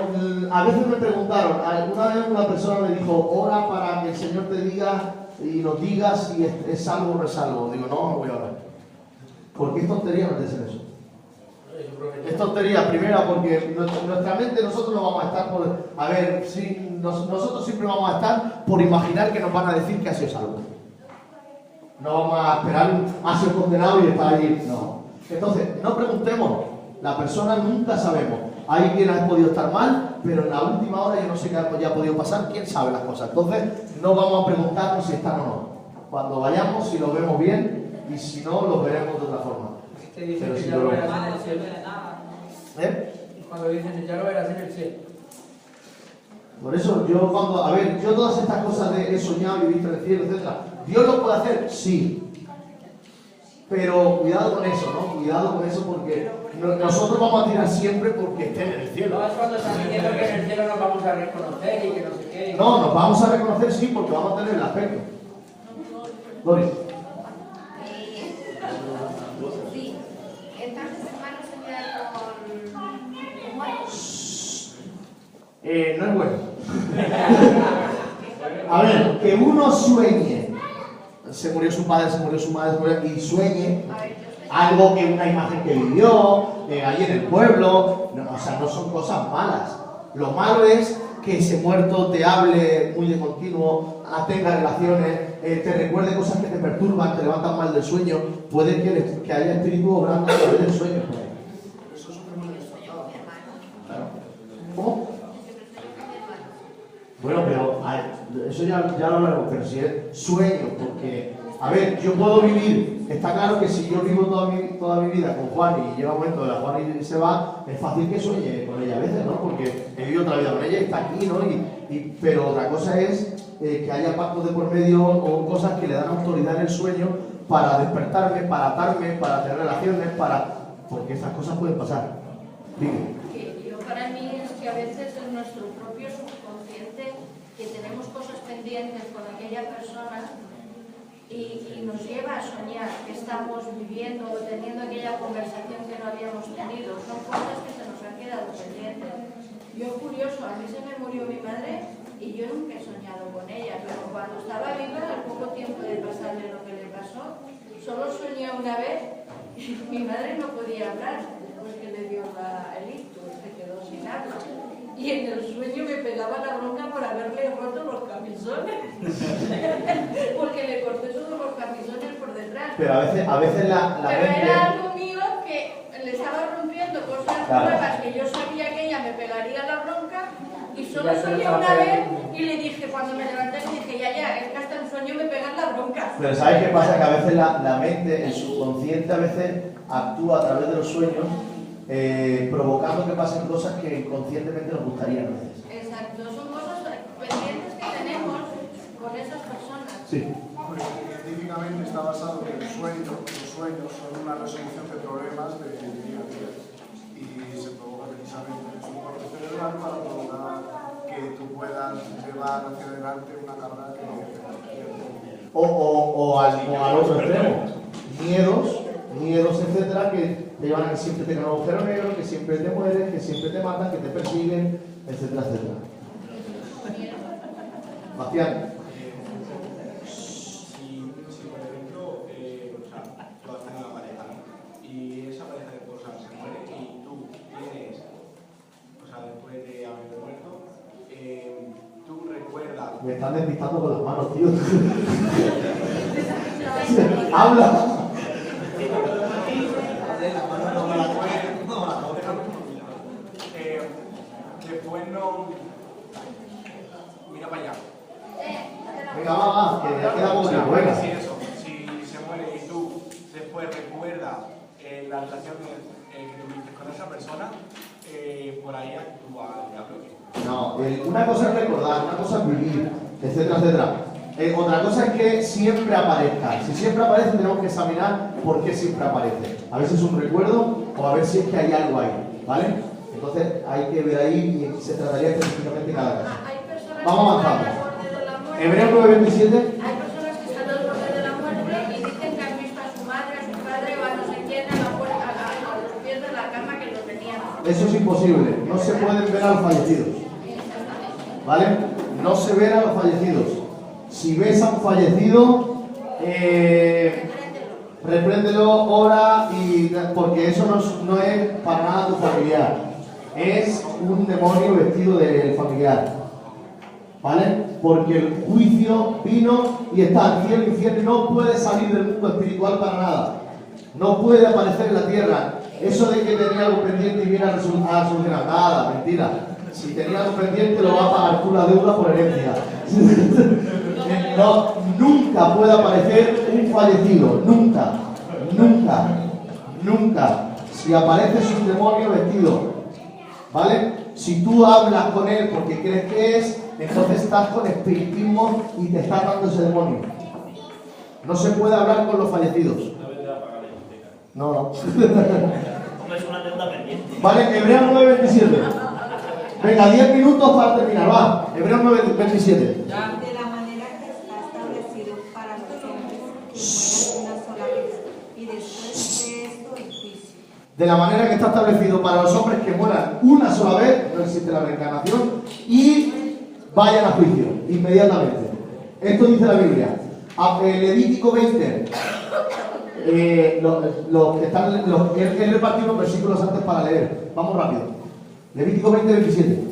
a veces me preguntaron, alguna vez una persona me dijo, ora para que el Señor te diga y nos diga si es salvo o no es salvo. Digo, no voy a orar. ¿Por qué es tontería meterse en eso? Es tontería, primera, porque nuestra mente, nosotros no vamos a estar por... A ver, sí, nosotros siempre vamos a estar por imaginar que nos van a decir que ha sido salvo. No vamos a esperar, ha sido condenado y está ahí. No. Entonces, no preguntemos. La persona nunca sabemos. Hay quien ha podido estar mal, pero en la última hora yo no sé qué ha podido pasar. ¿Quién sabe las cosas? Entonces, no vamos a preguntarnos si están o no. Cuando vayamos, si lo vemos bien, y si no, los veremos de otra forma. Te dicen que ya lo verás en el cielo. Cuando dicen ya lo verás en el cielo. Por eso yo cuando, yo todas estas cosas de he soñado y he visto en el cielo, etc. ¿Dios lo puede hacer? Sí. Pero cuidado con eso, ¿no? Cuidado con eso porque nosotros vamos a tirar siempre porque esté en el cielo. No es cuando están diciendo que en el cielo nos vamos a reconocer y que no sé qué. No, nos vamos a reconocer sí porque vamos a tener el aspecto. Doris. Sí. Entonces, hermanos, soñar con muertos. No es bueno. A ver, que uno sueñe. Se murió su padre, se murió su madre, y sueñe algo que una imagen que vivió, ahí en el pueblo. No, o sea, no son cosas malas. Lo malo es que ese muerto te hable muy de continuo, tenga relaciones, te recuerde cosas que te perturban, te levantan mal del sueño. Puede que haya espíritu obrando a través del sueño. Eso es un fenómeno despertado. ¿Cómo? Bueno, pero eso ya lo hablaremos, pero si es sueño, porque, a ver, yo puedo vivir, está claro que si yo vivo toda mi vida con Juan y llega un momento de la Juan y se va, es fácil que sueñe con ella a veces, ¿no? Porque he vivido otra vida con ella y está aquí, ¿no? Pero otra cosa es que haya pactos de por medio o cosas que le dan autoridad en el sueño para despertarme, para atarme, para tener relaciones, porque esas cosas pueden pasar. Dime. Yo para mí es que a veces es nuestro propio subconsciente que tenemos cosas pendientes con aquella persona y nos lleva a soñar que estamos viviendo o teniendo aquella conversación que no habíamos tenido. Son cosas que se nos han quedado pendientes. Yo, curioso, a mí se me murió mi madre y yo nunca he soñado con ella, pero cuando estaba viva, al poco tiempo de pasarle lo que le pasó, solo soñé una vez y mi madre no podía hablar después que le dio el ictus, se quedó sin habla. Y en el sueño me pegaba la bronca por haberle roto los camisones. Porque le corté todos los camisones por detrás. Pero a veces la Pero mente... era algo mío que le estaba rompiendo cosas nuevas que yo sabía que ella me pegaría la bronca. Y solo soñé una vez y le dije, cuando me levanté, le dije, ya, es que hasta en sueño me pegan la bronca. Pero ¿sabes qué pasa? Que a veces la mente, el subconsciente a veces actúa a través de los sueños provocando que pasen cosas que inconscientemente nos gustarían a veces. Exacto, son cosas pendientes que tenemos con esas personas. Sí. Porque científicamente está basado en que los sueños son una resolución de problemas de día a día y se provoca precisamente en su corte cerebral para provocar que tú puedas llevar hacia adelante una carga que o al otro extremo, miedos, etcétera, que te llevan a que siempre tengas un agujero negro, que siempre te mueres, que siempre te matan, que te persiguen, etcétera, etcétera. Bastián. Si por ejemplo Me están despistando con las manos, tío. Habla. Después no... Mira para allá. Venga, va, que ya queda poco tiempo, venga. Si eso, si se muere y tú después recuerdas la relación que tuviste con esa persona, por ahí actúa el diablo. No, una cosa es recordar, una cosa es vivir, etcétera, etcétera. Otra cosa es que siempre aparezca. Si siempre aparece, tenemos que examinar por qué siempre aparece. A veces es un recuerdo o a ver si es que hay algo ahí, ¿vale? Entonces hay que ver ahí y se trataría específicamente cada caso. Vamos avanzando. Hebreos 9:27. Hay personas que están al borde de la muerte y dicen que han visto a su madre, a su padre o a no sé quién a los pies de la cama que lo tenían. Eso es imposible. No se pueden ver a los fallecidos. ¿Vale? No se ven a los fallecidos. Si ves a un fallecido, repréndelo, ora, porque eso no es para nada tu familiar. Es un demonio vestido de familiar. ¿Vale? Porque el juicio vino y está en cielo y infierno y no puede salir del mundo espiritual para nada. No puede aparecer en la tierra. Eso de que tenía algo pendiente y viene a solucionar nada, mentira. Si tenía algo pendiente lo va a pagar tú la deuda por herencia. No, nunca puede aparecer un fallecido, nunca, nunca, nunca. Si aparece es un demonio vestido, ¿vale? Si tú hablas con él porque crees que es, entonces estás con espiritismo y te estás dando ese demonio. No se puede hablar con los fallecidos. No, no. Hombre, es una deuda pendiente. Vale, Hebreos 9:27. Venga, 10 minutos para terminar, va. Hebreos 9:27. De la manera que está establecido para los hombres que mueran una sola vez y después de esto el juicio. De la manera que está establecido para los hombres que mueran una sola vez, no existe la reencarnación, y vayan a juicio, inmediatamente. Esto dice la Biblia. Levítico 20. Los que están, he repartido unos versículos antes para leer. Vamos rápido. Levítico 20:27.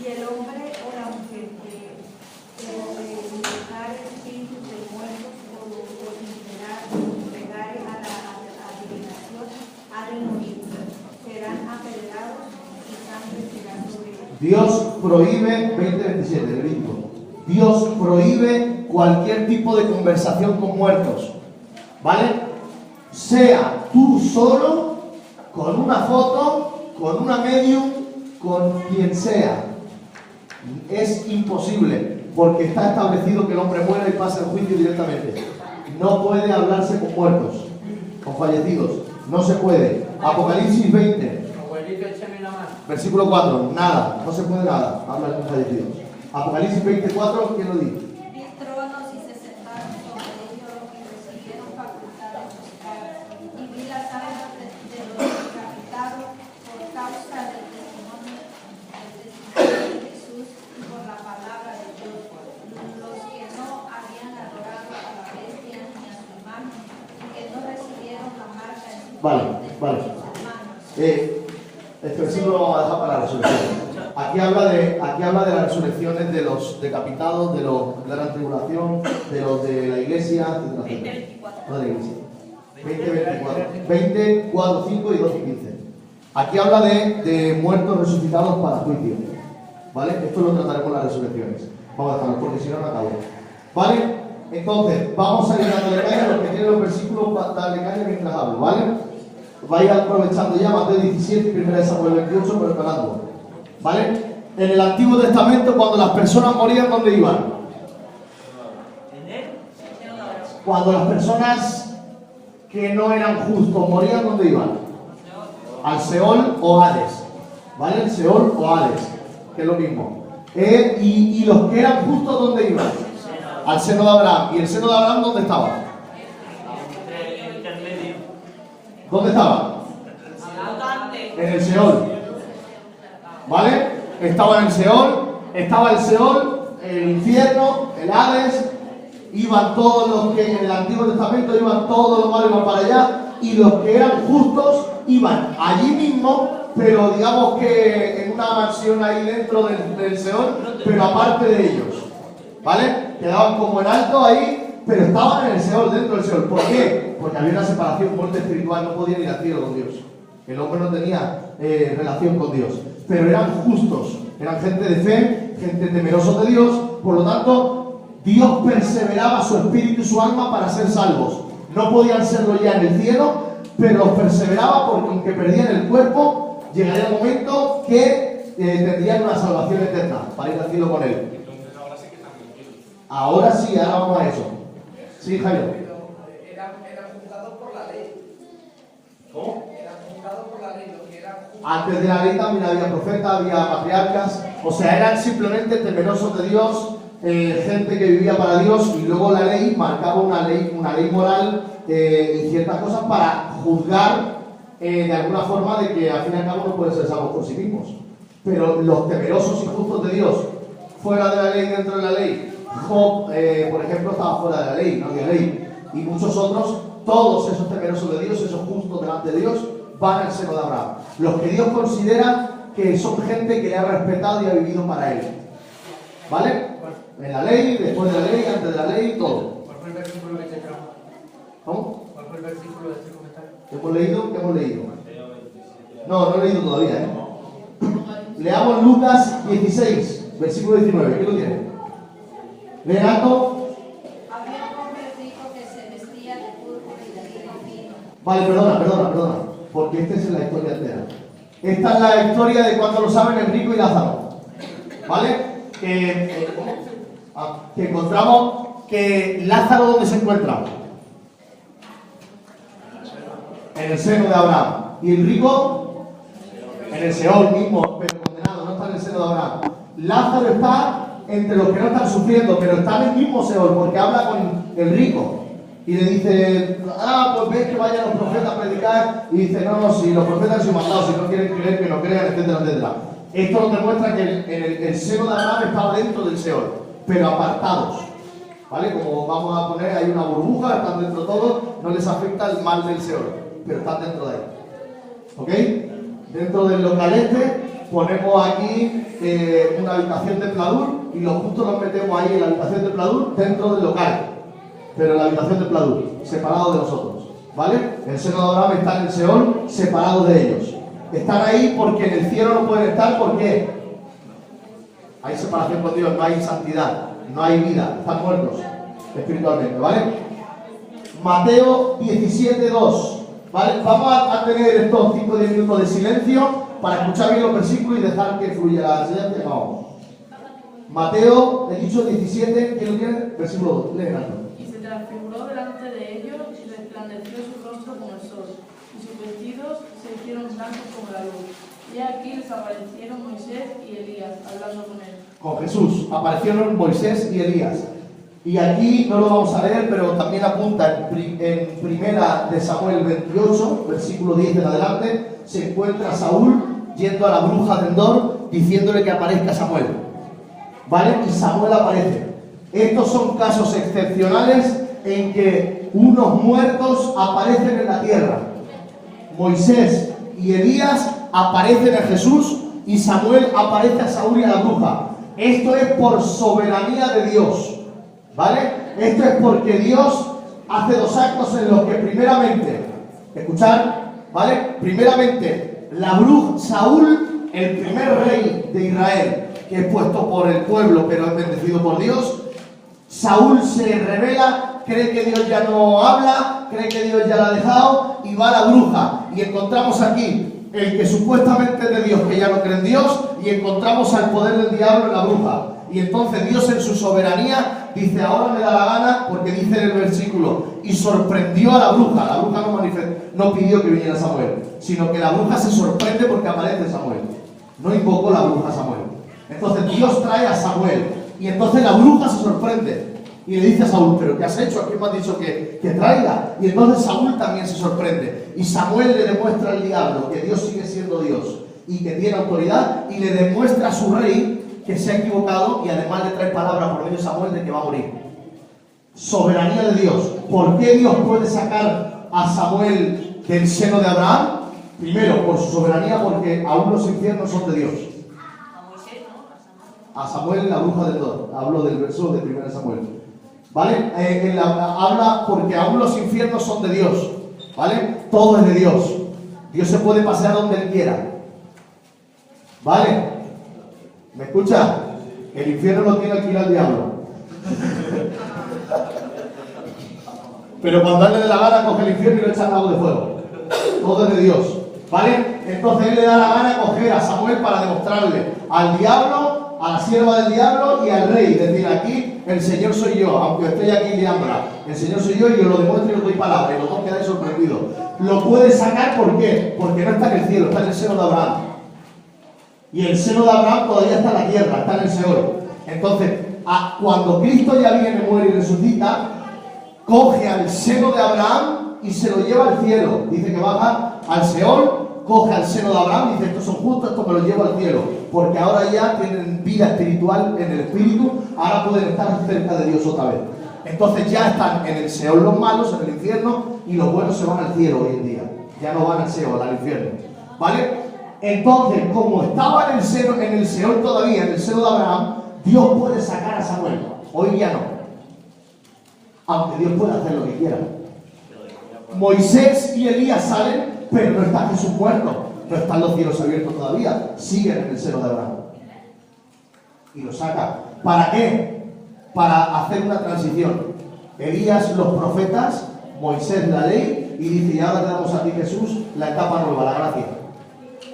Y el hombre o la mujer que invocar espíritus de muertos o entregar a la adivinación ha de morir. Serán apedreados y sangre será sobre ellos. Dios prohíbe, 20:27, Levítico. Dios prohíbe cualquier tipo de conversación con muertos. ¿Vale? Sea tú solo, con una foto, con una medium, con quien sea. Es imposible, porque está establecido que el hombre muera y pasa el juicio directamente. No puede hablarse con muertos, con fallecidos. No se puede. Apocalipsis 20. Versículo 4. Nada, no se puede nada hablar con fallecidos. Apocalipsis 24, ¿quién lo dice? Vi tronos y se sentaron sobre ellos los que recibieron facultades fiscales. Y vi las almas de los decapitados por causa del testimonio de Jesús y por la palabra de Dios. Los que no habían adorado a la bestia ni a su imagen y que no recibieron la marca en su frente ni en sus manos. Este versículo lo vamos a dejar para la resurrección. Aquí habla de las resurrecciones de los decapitados, de los de la gran tribulación, de los de la iglesia, etc. No de la iglesia. 24, 5 y 12 y 15. Aquí habla de muertos resucitados para juicio. ¿Vale? Esto lo trataremos en las resurrecciones. Vamos a dejarlo porque si no, no acabo. ¿Vale? Entonces, vamos a ir dándole caña a los que tienen los versículos, darle caña mientras hablo. ¿Vale? Vaya aprovechando ya Mateo 17 y 1 Samuel 28, preparando. ¿Vale? En el Antiguo Testamento, cuando las personas morían, ¿dónde iban? Cuando las personas que no eran justos morían, ¿dónde iban? Al Seol o Hades. ¿Vale? El Seol o Hades, que es lo mismo. Y los que eran justos, ¿dónde iban? Al seno de Abraham. ¿Y el seno de Abraham dónde estaba? ¿Dónde estaba? En el Seol. ¿Vale? Estaba en el Seol, el infierno, el Hades. Iban todos los que en el Antiguo Testamento iban todos los malos iban para allá, y los que eran justos iban allí mismo, pero digamos que en una mansión ahí dentro del Seol, pero aparte de ellos. ¿vale? Quedaban como en alto ahí, pero estaban en el Seol, dentro del Seol. ¿Por qué? Porque había una separación, muerte espiritual, no podían ir al cielo con Dios. El hombre no tenía relación con Dios, pero eran justos, eran gente de fe, gente temerosa de Dios. Por lo tanto, Dios perseveraba su espíritu y su alma para ser salvos. No podían serlo ya en el cielo, pero los perseveraba porque aunque perdían el cuerpo, llegaría el momento que tendrían una salvación eterna para ir al cielo con Él. Entonces ahora sí que están en el cielo. Ahora sí, ahora vamos a eso. Sí, Jairo. Eran juzgados por la ley. ¿Cómo? Eran juzgados por la ley, lo que eran juzgados. Antes de la ley también había profetas, había patriarcas, o sea, eran simplemente temerosos de Dios, gente que vivía para Dios, y luego la ley marcaba una ley moral y ciertas cosas para juzgar de alguna forma de que al fin y al cabo no pueden ser salvos por sí mismos. Pero los temerosos y justos de Dios, fuera de la ley, dentro de la ley, Job, por ejemplo, estaba fuera de la ley, no había ley, y muchos otros, todos esos temerosos de Dios, esos justos delante de Dios, van al seno de Abraham. Los que Dios considera que son gente que le ha respetado y ha vivido para Él. ¿Vale? En la ley, después de la ley, antes de la ley, todo. ¿Cuál fue el versículo que te trajo? ¿Cómo? ¿Cuál fue el versículo de este comentario? ¿Hemos leído? ¿Qué hemos leído? No, no he leído todavía, Leamos Lucas 16, versículo 19. ¿Qué lo tiene? ¿Leen alto? Había un hombre rico que se vestía de púrpura y de lino fino. Vale, perdona. Porque esta es la historia entera. Esta es la historia de cuando lo saben el rico y Lázaro. ¿Vale? Que encontramos que Lázaro, ¿dónde se encuentra? En el seno de Abraham. ¿Y el rico? En el Seol mismo, pero condenado, no está en el seno de Abraham. Lázaro está entre los que no están sufriendo, pero está en el mismo Seol, porque habla con el rico. Y le dice, pues ves que vayan los profetas a predicar. Y dice, no, si los profetas han sido mandados, si no quieren creer, que no crean, etcétera, etcétera. Esto nos demuestra que el seno de Abraham estaba dentro del Seol, pero apartados. ¿Vale? Como vamos a poner, hay una burbuja, están dentro todos, no les afecta el mal del Seol, pero están dentro de ahí. ¿Ok? Dentro del local ponemos aquí una habitación de pladur y los justos los metemos ahí en la habitación de pladur dentro del local, pero en la habitación de pladur, separado de nosotros. ¿Vale? El seno de Abraham está en el Seol, separado de ellos. Están ahí porque en el cielo no pueden estar, ¿por qué? Hay separación con Dios, no hay santidad, no hay vida, están muertos espiritualmente, ¿vale? Mateo 17:2, ¿vale? Vamos a tener estos 5 o 10 minutos de silencio para escuchar bien los versículos y dejar que fluya la enseñanza. Vamos. Mateo, he dicho 17, ¿quién lo tiene? Versículo 2, lee alto. Y se transfiguró delante de ellos y resplandeció su rostro como el sol, y sus vestidos se hicieron blancos como la luz. Y aquí les aparecieron Moisés y Elías hablando con él. Con Jesús aparecieron Moisés y Elías. Y aquí no lo vamos a leer, pero también apunta en primera de Samuel 28, versículo 10 en adelante, se encuentra Saúl yendo a la bruja de Endor diciéndole que aparezca Samuel. ¿Vale? Y Samuel aparece. Estos son casos excepcionales en que unos muertos aparecen en la tierra. Moisés y Elías aparecen a Jesús y Samuel aparece a Saúl y a la bruja. Esto es por soberanía de Dios, ¿vale? Esto es porque Dios hace 2 actos en los que primeramente, escuchar, ¿vale? Primeramente, la bruja, Saúl, el primer rey de Israel, que es puesto por el pueblo pero es bendecido por Dios, Saúl se revela, cree que Dios ya no habla, cree que Dios ya la ha dejado y va a la bruja. Y encontramos aquí el que supuestamente es de Dios, que ya no cree en Dios, y encontramos al poder del diablo en la bruja. Y entonces Dios en su soberanía dice, ahora me da la gana, porque dice en el versículo, y sorprendió a la bruja. La bruja no pidió que viniera Samuel, sino que la bruja se sorprende porque aparece Samuel. No invocó la bruja a Samuel. Entonces Dios trae a Samuel, y entonces la bruja se sorprende. Y le dice a Saúl, ¿pero qué has hecho? ¿A quién me has dicho que traiga? Y entonces Saúl también se sorprende. Y Samuel le demuestra al diablo que Dios sigue siendo Dios y que tiene autoridad, y le demuestra a su rey que se ha equivocado, y además le trae palabra por medio de Samuel de que va a morir. Soberanía de Dios. ¿Por qué Dios puede sacar a Samuel del seno de Abraham? Primero, por su soberanía, porque aún los infiernos son de Dios. a Samuel la bruja del Dor. Hablo del verso de 1 Samuel. ¿Vale? Habla porque aún los infiernos son de Dios. ¿Vale? Todo es de Dios. Dios se puede pasear donde Él quiera. ¿Vale? ¿Me escucha? El infierno lo tiene alquilado el diablo. Pero cuando a él le dé la gana, coge el infierno y lo echa al lago de fuego. Todo es de Dios. ¿Vale? Entonces él le da la gana coger a Samuel para demostrarle al diablo, a la sierva del diablo y al rey. Decir, aquí el Señor soy yo, aunque estoy aquí liándola. El Señor soy yo y yo lo demuestro y os doy palabra. Y los dos quedáis sorprendidos. Lo puede sacar, ¿por qué? Porque no está en el cielo, está en el seno de Abraham. Y el seno de Abraham todavía está en la tierra, está en el Seol. Entonces, cuando Cristo ya viene, muere y resucita, coge al seno de Abraham y se lo lleva al cielo. Dice que baja al Seol, coge al seno de Abraham y dice, estos son justos, estos me los llevo al cielo. Porque ahora ya tienen vida espiritual en el espíritu, ahora pueden estar cerca de Dios otra vez. Entonces ya están en el Seol los malos, en el infierno, y los buenos se van al cielo hoy en día. Ya no van al Seol, al infierno. ¿Vale? Entonces, como estaba en el Seol todavía, en el seno de Abraham, Dios puede sacar a Samuel. Hoy ya no. Aunque Dios puede hacer lo que quiera. Moisés y Elías salen, pero no está Jesús muerto. No están los cielos abiertos todavía. Siguen en el seno de Abraham. Y lo saca. ¿Para qué? Para hacer una transición. Elías, los profetas, Moisés, la ley, y dice, y ahora te damos a ti, Jesús, la etapa nueva, la gracia.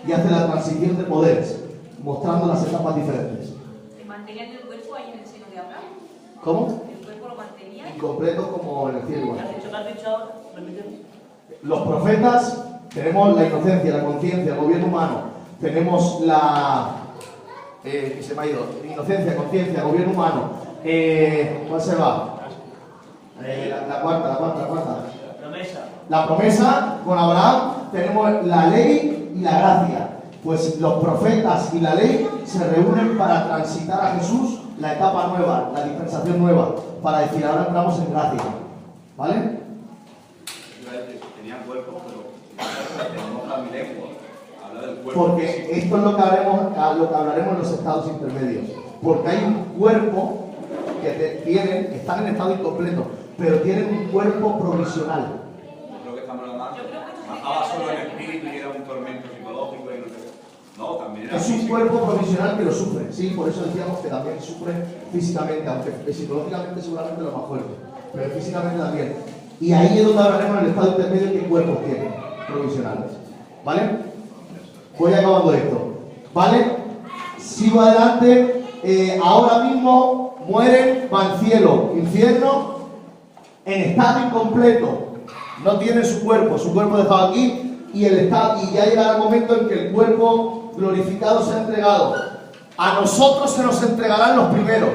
Y hace la transición de poderes, mostrando las etapas diferentes. ¿Mantenían el cuerpo ahí en el seno de Abraham? ¿Cómo? ¿El cuerpo lo mantenía? Incompleto como en el cielo. ¿Qué has dicho ahora? Los profetas, tenemos la inocencia, la conciencia, el gobierno humano. Tenemos la... se me ha ido. Inocencia, conciencia, gobierno humano. ¿Cuál se va? La cuarta. Promesa. La promesa con Abraham, tenemos la ley y la gracia. Pues los profetas y la ley se reúnen para transitar a Jesús la etapa nueva, la dispensación nueva, para decir, ahora entramos en gracia. ¿Vale? Tenía cuerpo, pero no habla mi lengua. Habla del cuerpo. Porque esto es lo que hablaremos en los estados intermedios. Porque hay un cuerpo que están en estado incompleto, pero tienen un cuerpo provisional. Creo que estamos hablando. Bajaba solo el espíritu y era un tormento psicológico y no sé qué. No, también era es un cuerpo provisional que lo sufre, sí, por eso decíamos que también sufre físicamente, aunque psicológicamente seguramente lo más fuerte, pero físicamente también. Y ahí es donde hablaremos en el estado intermedio qué cuerpos tienen provisionales. ¿Vale? Voy acabando esto. ¿Vale? Sigo adelante. Ahora mismo mueren, van al cielo, infierno, en estado incompleto. No tienen su cuerpo dejado aquí y ya llegará el momento en que el cuerpo glorificado se ha entregado. A nosotros se nos entregarán los primeros.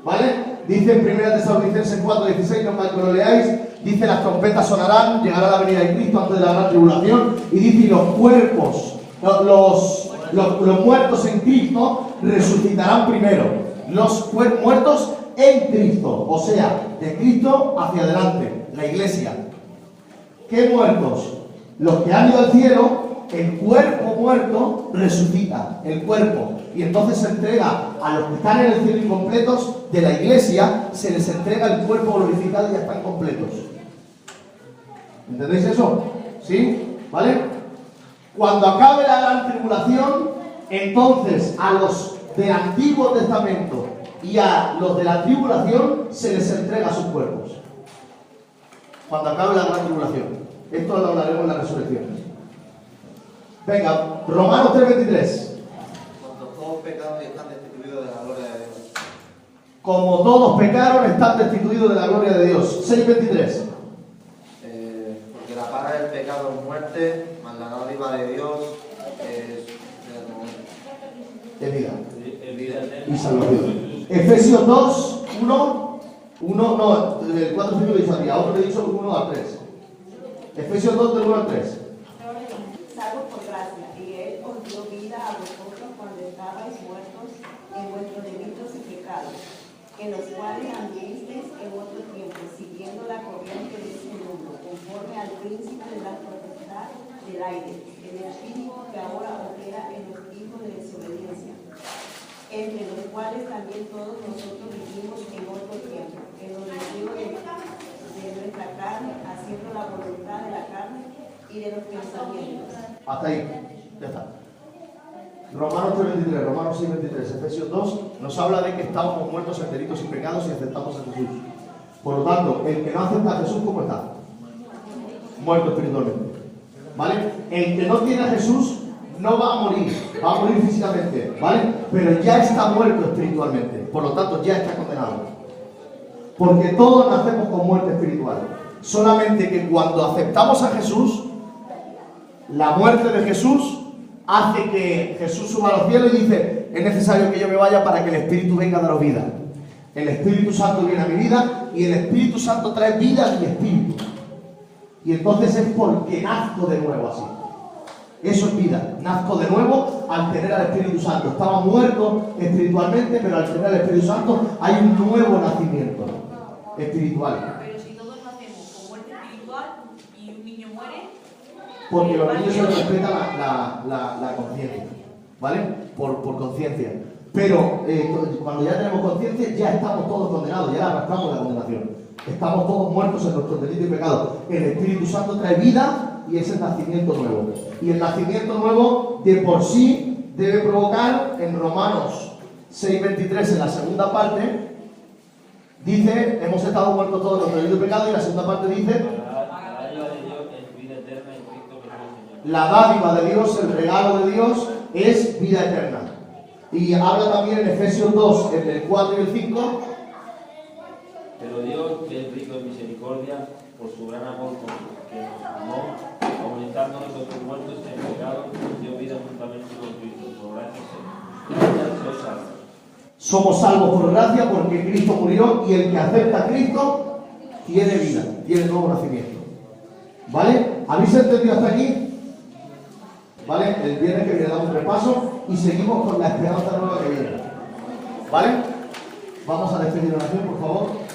¿Vale? Dice en 1 Tesalonicenses 4:16, no mal que lo leáis, dice las trompetas sonarán, llegará la venida de Cristo antes de la gran tribulación, y dice y los cuerpos, los muertos en Cristo resucitarán primero. Los muertos en Cristo, o sea, de Cristo hacia adelante, la iglesia. ¿Qué muertos? Los que han ido al cielo, el cuerpo muerto resucita, el cuerpo. Y entonces se entrega a los que están en el cielo incompletos de la iglesia, se les entrega el cuerpo glorificado y ya están completos. ¿Entendéis eso? ¿Sí? ¿Vale? Cuando acabe la gran tribulación, entonces a los del Antiguo Testamento y a los de la tribulación se les entrega sus cuerpos. Cuando acabe la gran tribulación. Esto lo hablaremos en la resurrección. Venga, Romanos 3:23. Como todos pecaron, están destituidos de la gloria de Dios. 6:23. Porque la paga del pecado es muerte, mas la dádiva de Dios es vida. Y salvación. Efesios 2, 1, no, el 4, 5 lo he dicho aquí, a otro le he dicho 1 al 3. Efesios 2, del 1 al 3. Salvo por gracia, y Él os dio vida a vosotros cuando estabais muertos en vuestros delitos y pecados, en los cuales anduvisteis en otro tiempo, siguiendo la corriente de este mundo, conforme al príncipe de la potestad del aire, el espíritu que ahora opera en los hijos de desobediencia, entre los cuales también todos nosotros vivimos en otro tiempo, en los deseos de nuestra carne, haciendo la voluntad de la carne y de los pensamientos. Hasta ahí, ya está. Romanos 3:23, Romanos 6:23, Efesios 2 nos habla de que estamos muertos en delitos y pecados y aceptamos a Jesús. Por lo tanto, el que no acepta a Jesús, ¿cómo está? Muerto espiritualmente. ¿Vale? El que no tiene a Jesús no va a morir físicamente, ¿vale? Pero ya está muerto espiritualmente, por lo tanto ya está condenado. Porque todos nacemos con muerte espiritual. Solamente que cuando aceptamos a Jesús, la muerte de Jesús hace que Jesús suba a los cielos y dice: es necesario que yo me vaya para que el Espíritu venga a daros vida. El Espíritu Santo viene a mi vida y el Espíritu Santo trae vida a mi espíritu. Y entonces es porque nazco de nuevo así. Eso es vida. Nazco de nuevo al tener al Espíritu Santo. Estaba muerto espiritualmente, pero al tener al Espíritu Santo hay un nuevo nacimiento espiritual. Pero si todos nacemos con muerte espiritual y un niño muere... Porque los niños se les respeta la conciencia, ¿vale? Por conciencia. Pero cuando ya tenemos conciencia, ya estamos todos condenados, ya arrastramos la condenación. Estamos todos muertos en nuestros delitos y pecados. El Espíritu Santo trae vida y es el nacimiento nuevo. Y el nacimiento nuevo de por sí debe provocar, en Romanos 6:23, en la segunda parte, dice: hemos estado muertos todos en nuestros delitos y pecados, y la segunda parte dice: la dádiva de Dios, el regalo de Dios, es vida eterna. Y habla también en Efesios 2, en el 4 y el 5. Pero Dios, que es rico en misericordia, por su gran amor que nos amó, aumentando nosotros muertos en pecado, nos dio vida juntamente con Cristo. Por gracia sois salvos. Somos salvos por gracia porque Cristo murió, y el que acepta a Cristo tiene vida, tiene nuevo nacimiento. ¿Vale? ¿Habéis entendido hasta aquí? ¿Vale? El viernes que viene damos un repaso y seguimos con la esperanza nueva que viene. ¿Vale? Vamos a despedir la oración, por favor.